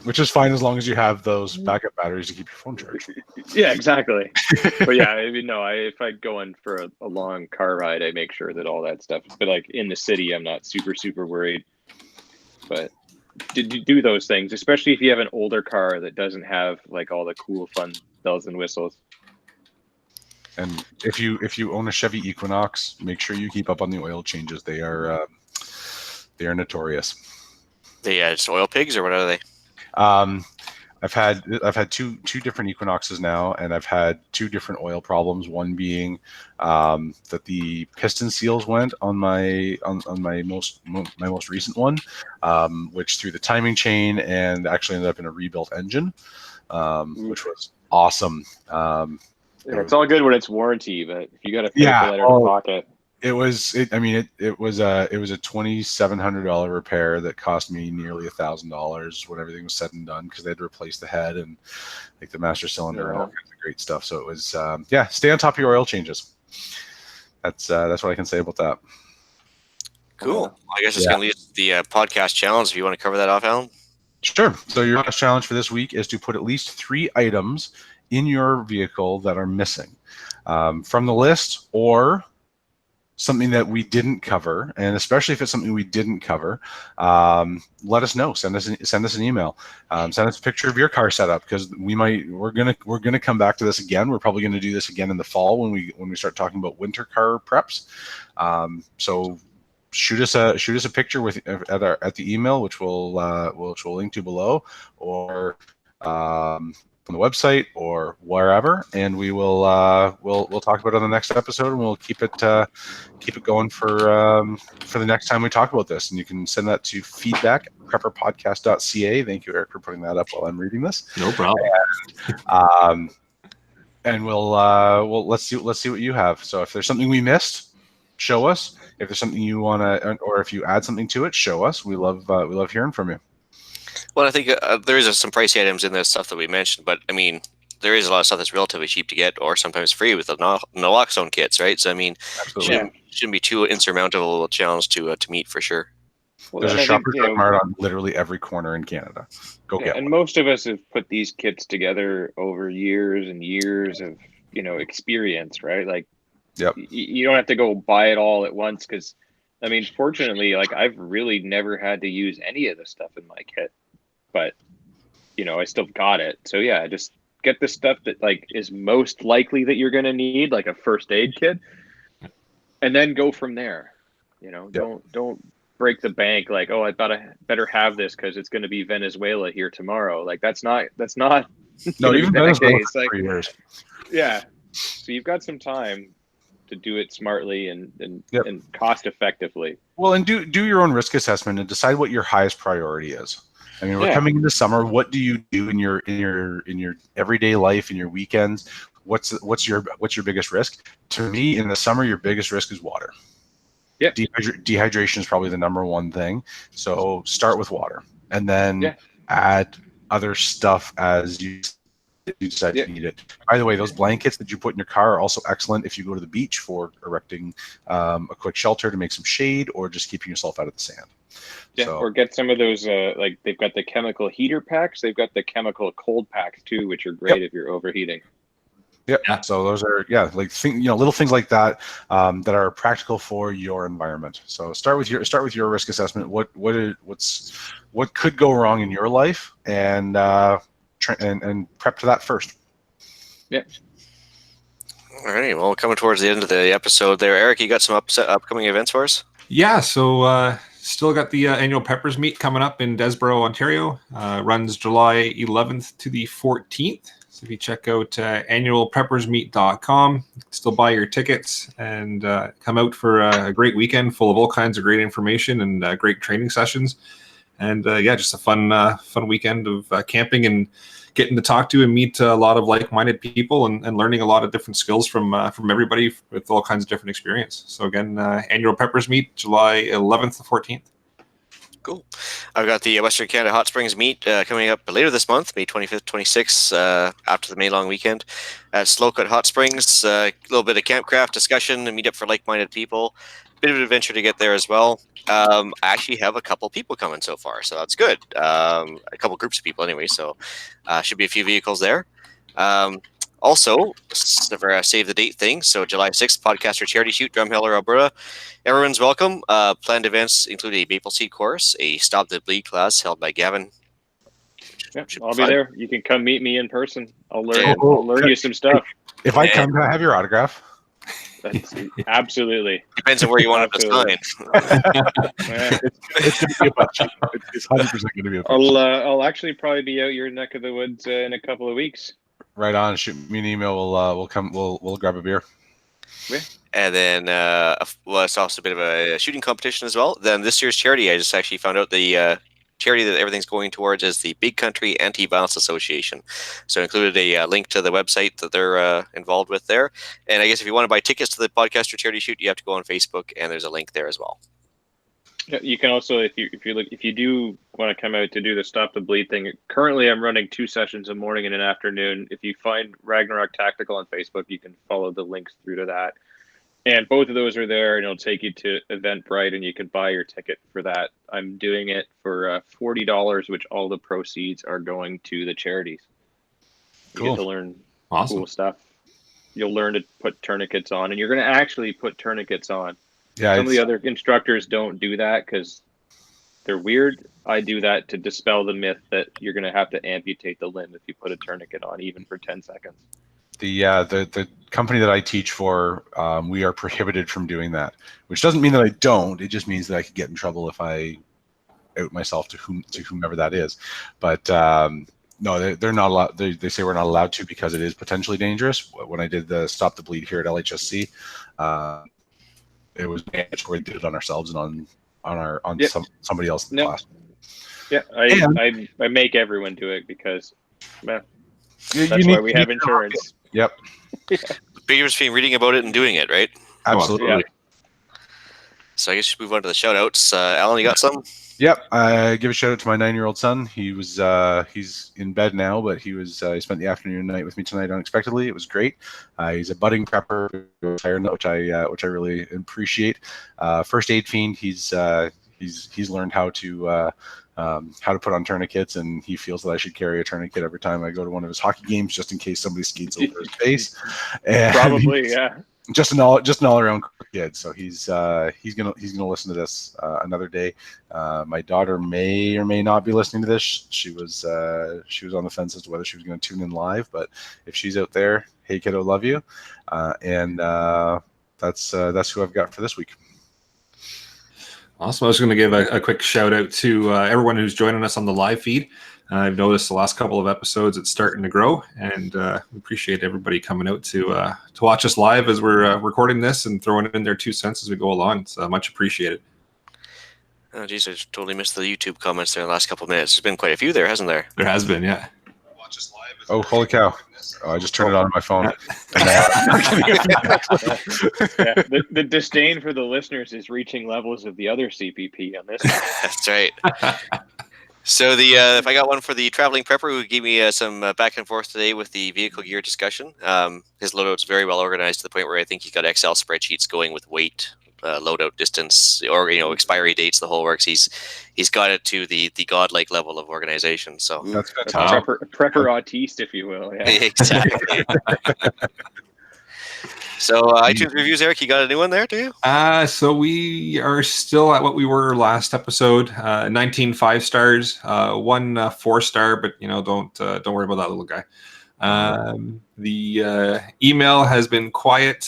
Which is fine as long as you have those backup batteries to keep your phone charged. Yeah, exactly. But yeah, if I go in for a long car ride, I make sure that all that stuff. But like in the city, I'm not super worried. But to do those things, especially if you have an older car that doesn't have like all the cool, fun bells and whistles. And if you own a Chevy Equinox, make sure you keep up on the oil changes. They are notorious. They just oil pigs, or what are they? I've had two different Equinoxes now, and I've had two different oil problems. One being that the piston seals went on my most recent one, which threw the timing chain and actually ended up in a rebuilt engine, which was awesome. It's all good when it's warranty, but if you got to pay for that out of pocket. It was a $2,700 repair that cost me nearly $1,000 when everything was said and done, because they had to replace the head and like the master cylinder and all kinds of great stuff. So it was stay on top of your oil changes. That's what I can say about that. Cool. I guess it's going to lead to the podcast challenge. If you want to cover that off, Alan. Sure. So your podcast challenge for this week is to put at least 3 items in your vehicle that are missing from the list, or something that we didn't cover. And especially if it's something we didn't cover, let us know. Send us an email. Send us a picture of your car setup, because we're gonna come back to this again. We're probably gonna do this again in the fall when we start talking about winter car preps. So shoot us a picture at the email, which we'll link to below, or on the website or wherever, and we will we'll talk about it on the next episode, and we'll keep it going for the next time we talk about this. And you can send that to feedback@prepperpodcast.ca. Thank you, Eric, for putting that up while I'm reading this. No problem. And we'll let's see what you have. So if there's something we missed, show us. If there's something you want to, or if you add something to it, show us. We love hearing from you. Well, I think there is some pricey items in this stuff that we mentioned, but I mean, there is a lot of stuff that's relatively cheap to get, or sometimes free with the naloxone kits, right? So I mean, shouldn't be too insurmountable a challenge to meet for sure. Well, there's a Shoppers Drug Mart on literally every corner in Canada. Go get one. And most of us have put these kits together over years and years of experience, right? Like, you don't have to go buy it all at once, because I mean, fortunately, like, I've really never had to use any of the stuff in my kit, but I still got it. So yeah, just get the stuff that like is most likely that you're going to need, like a first aid kit, and then go from there. Don't break the bank like, oh, I better have this because it's going to be Venezuela here tomorrow. Like that's not no, even Venezuela for like 3 years. Yeah, so you've got some time to do it smartly and cost effectively. Well, and do your own risk assessment and decide what your highest priority is. I mean, we're coming into summer. What do you do in your everyday life, in your weekends? What's your biggest risk? To me, in the summer, your biggest risk is water. Yeah, dehydration is probably the number one thing. So start with water, and then add other stuff as you decide to need it. By the way, those blankets that you put in your car are also excellent if you go to the beach for erecting a quick shelter to make some shade, or just keeping yourself out of the sand. Yeah, or get some of those, like they've got the chemical heater packs. They've got the chemical cold packs too, which are great if you're overheating. Yeah. So those are like little things like that that are practical for your environment. So start with your risk assessment. What could go wrong in your life, and prep for that first. Yeah. All right. Well, coming towards the end of the episode there, Eric, you got some upcoming events for us? Yeah. So still got the annual Peppers Meet coming up in Desborough, Ontario. Runs July 11th to the 14th. So if you check out annualpeppersmeet.com, still buy your tickets and come out for a great weekend full of all kinds of great information and great training sessions. And just a fun weekend of camping and getting to talk to and meet a lot of like-minded people and learning a lot of different skills from everybody with all kinds of different experience. So again, annual Peppers Meet, July 11th to 14th. Cool. I've got the Western Canada Hot Springs Meet coming up later this month, May 25th, 26th, after the May long weekend at Slowcut Hot Springs. A little bit of campcraft discussion and meet up for like-minded people. Bit of an adventure to get there as well. I actually have a couple people coming so far, so that's good. A couple groups of people anyway, so should be a few vehicles there. Also, for a save the date thing, so July 6th, podcaster charity shoot, Drumheller, Alberta. Everyone's welcome. Planned events include a maple seed course, a Stop the Bleed class held by Gavin. I'll be there. You can come meet me in person. I'll learn you some stuff. If I come, can I have your autograph? That's, absolutely. Depends on where you want it to sign. It's going to be a bunch. It's 100% going to be a bunch. I'll actually probably be out your neck of the woods in a couple of weeks. Right on. Shoot me an email. We'll come. We'll grab a beer. Yeah. And then it's also a bit of a shooting competition as well. Then this year's charity, I just actually found out the charity that everything's going towards is the Big Country Anti-Violence Association. So I included a link to the website that they're involved with there. And I guess if you want to buy tickets to the podcaster charity shoot, you have to go on Facebook, and there's a link there as well. Yeah, you can also, if you do want to come out to do the Stop the Bleed thing, currently I'm running 2 sessions, a morning and an afternoon. If you find Ragnarok Tactical on Facebook, you can follow the links through to that. And both of those are there, and it'll take you to Eventbrite, and you can buy your ticket for that. I'm doing it for $40, which all the proceeds are going to the charities. You get to learn cool stuff. You'll learn to put tourniquets on, and you're going to actually put tourniquets on. Yeah, some of the other instructors don't do that because they're weird. I do that to dispel the myth that you're going to have to amputate the limb if you put a tourniquet on, even for 10 seconds. The company that I teach for, we are prohibited from doing that, which doesn't mean that I don't. It just means that I could get in trouble if I out myself to whomever that is. But no, they're not allowed. They say we're not allowed to because it is potentially dangerous. When I did the Stop the Bleed here at LHSC, it was mandatory. We did it on ourselves and on somebody else in the class. Yeah, I make everyone do it because that's why we have insurance. Yep. The big difference between reading about it and doing it, right? Absolutely. So I guess we should move on to the shout outs. Alan, you got some? Yep, I give a shout out to my 9-year-old son. He was he's in bed now, but he spent the afternoon and night with me tonight unexpectedly. It was great. He's a budding prepper, which I really appreciate. First aid fiend. He's learned how to put on tourniquets, and he feels that I should carry a tourniquet every time I go to one of his hockey games, just in case somebody skates over his face. And Probably, yeah. Just an all around kid. So he's gonna listen to this another day. My daughter may or may not be listening to this. She was on the fence as to whether she was going to tune in live, but if she's out there, hey kiddo, love you. And that's who I've got for this week. Awesome. I was going to give a quick shout out to everyone who's joining us on the live feed. I've noticed the last couple of episodes it's starting to grow, and we appreciate everybody coming out to watch us live as we're recording this and throwing in their 2 cents as we go along. It's much appreciated. Oh, geez, I totally missed the YouTube comments there in the last couple of minutes. There's been quite a few there, hasn't there? There has been, yeah. Watch us live. Oh, holy cow. Oh, I just turned it on my phone. The disdain for the listeners is reaching levels of the other CPP on this. That's right. So if I got one for the traveling prepper who gave me some back and forth today with the vehicle gear discussion. His loadout's very well organized to the point where I think he's got Excel spreadsheets going with weight, loadout distance, or expiry dates, the whole works. He's got it to the godlike level of organization. So that's fantastic. Prepper autiste, if you will. Yeah. Exactly. So iTunes reviews, Eric, you got a new one there, do you? So we are still at what we were last episode. 19 5-stars, 1 4-star, but don't worry about that little guy. The email has been quiet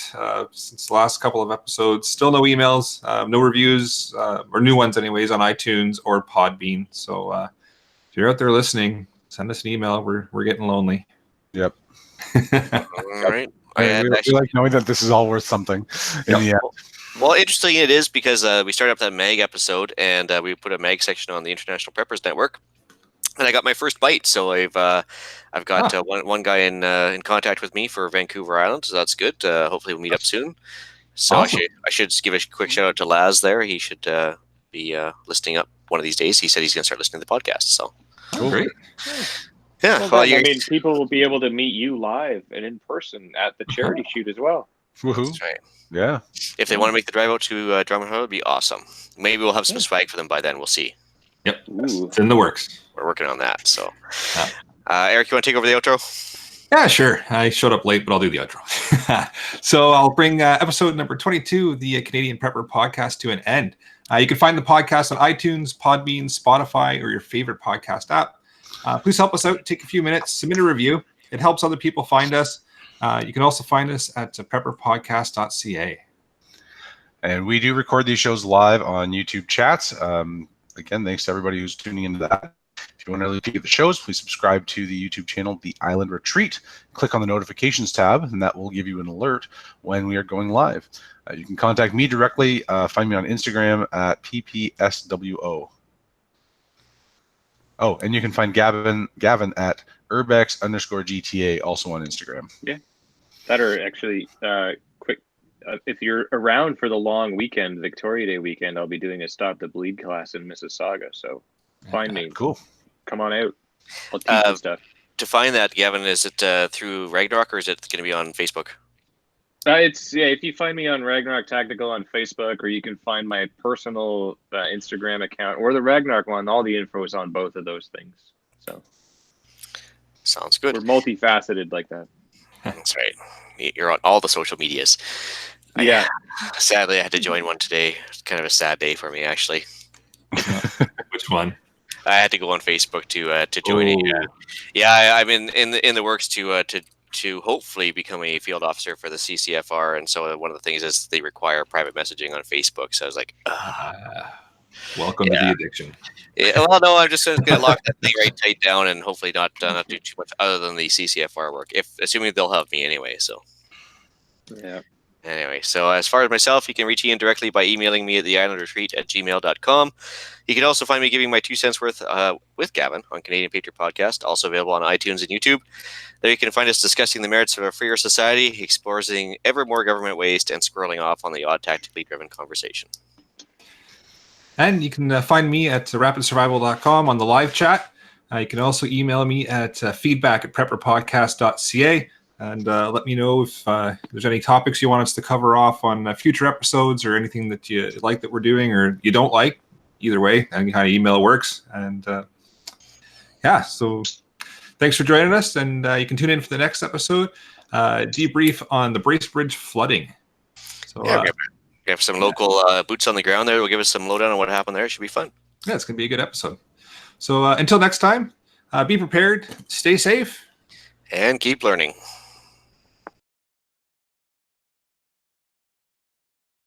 since the last couple of episodes. Still no emails, no reviews, or new ones anyways, on iTunes or Podbean. So if you're out there listening, send us an email. We're getting lonely. Yep. All right. We like knowing that this is all worth something in the end. Well, interesting it is because we started up that mag episode, and we put a mag section on the International Preppers Network, and I got my first bite. So I've got one guy in contact with me for Vancouver Island, so that's good. Hopefully we'll meet up soon. So awesome. I should just give a quick shout out to Laz there. He should be listening up one of these days. He said he's going to start listening to the podcast. So cool. Great. Yeah, well, I mean, people will be able to meet you live and in person at the charity shoot as well. Woohoo! That's right. Yeah. If they want to make the drive out to Drummond Hill, it'd be awesome. Maybe we'll have some swag for them by then. We'll see. Yep, it's in the works. We're working on that. So, Eric, you want to take over the outro? Yeah, sure. I showed up late, but I'll do the outro. So I'll bring episode number 22 of the Canadian Prepper Podcast to an end. You can find the podcast on iTunes, Podbean, Spotify, or your favorite podcast app. Please help us out. Take a few minutes. Submit a review. It helps other people find us. You can also find us at prepperpodcast.ca. And we do record these shows live on YouTube chats. Again, thanks to everybody who's tuning into that. If you want to really peek at the shows, please subscribe to the YouTube channel, The Island Retreat. Click on the notifications tab, and that will give you an alert when we are going live. You can contact me directly. Find me on Instagram at PPSWO. Oh, and you can find Gavin at urbex_GTA, also on Instagram. Yeah. That are actually quick. If you're around for the long weekend, Victoria Day weekend, I'll be doing a Stop the Bleed class in Mississauga. So find me. Cool. Come on out. I'll teach you stuff. To find that, Gavin, is it through Ragnarok or is it going to be on Facebook? If you find me on Ragnarok Tactical on Facebook, or you can find my personal Instagram account or the Ragnarok one. All the info is on both of those things. So sounds good. We're multifaceted like that. That's right. You're on all the social medias. Yeah. Sadly, I had to join one today. It's kind of a sad day for me, actually. Which one? I had to go on Facebook to join it. Yeah, I'm in the works to hopefully become a field officer for the CCFR, and so one of the things is they require private messaging on Facebook. So I was like, welcome to the addiction. Yeah, well, no, I'm just going to lock that thing right tight down and hopefully not do too much other than the CCFR work. Assuming they'll have me anyway. So yeah. Anyway, so as far as myself, you can reach Ian directly by emailing me at theislandretreat@gmail.com. You can also find me giving my 2 cents worth with Gavin on Canadian Patriot Podcast, also available on iTunes and YouTube. There you can find us discussing the merits of a freer society, exploring ever more government waste, and squirreling off on the odd tactically driven conversation. And you can find me at rapidsurvival.com on the live chat. You can also email me at feedback@prepperpodcast.ca. And let me know if there's any topics you want us to cover off on future episodes, or anything that you like that we're doing or you don't like. Either way, and how email works. And so thanks for joining us. And you can tune in for the next episode, debrief on the Bracebridge flooding. So we have some local boots on the ground there. Will give us some lowdown on what happened there. It should be fun. Yeah, it's going to be a good episode. So until next time, be prepared, stay safe, and keep learning.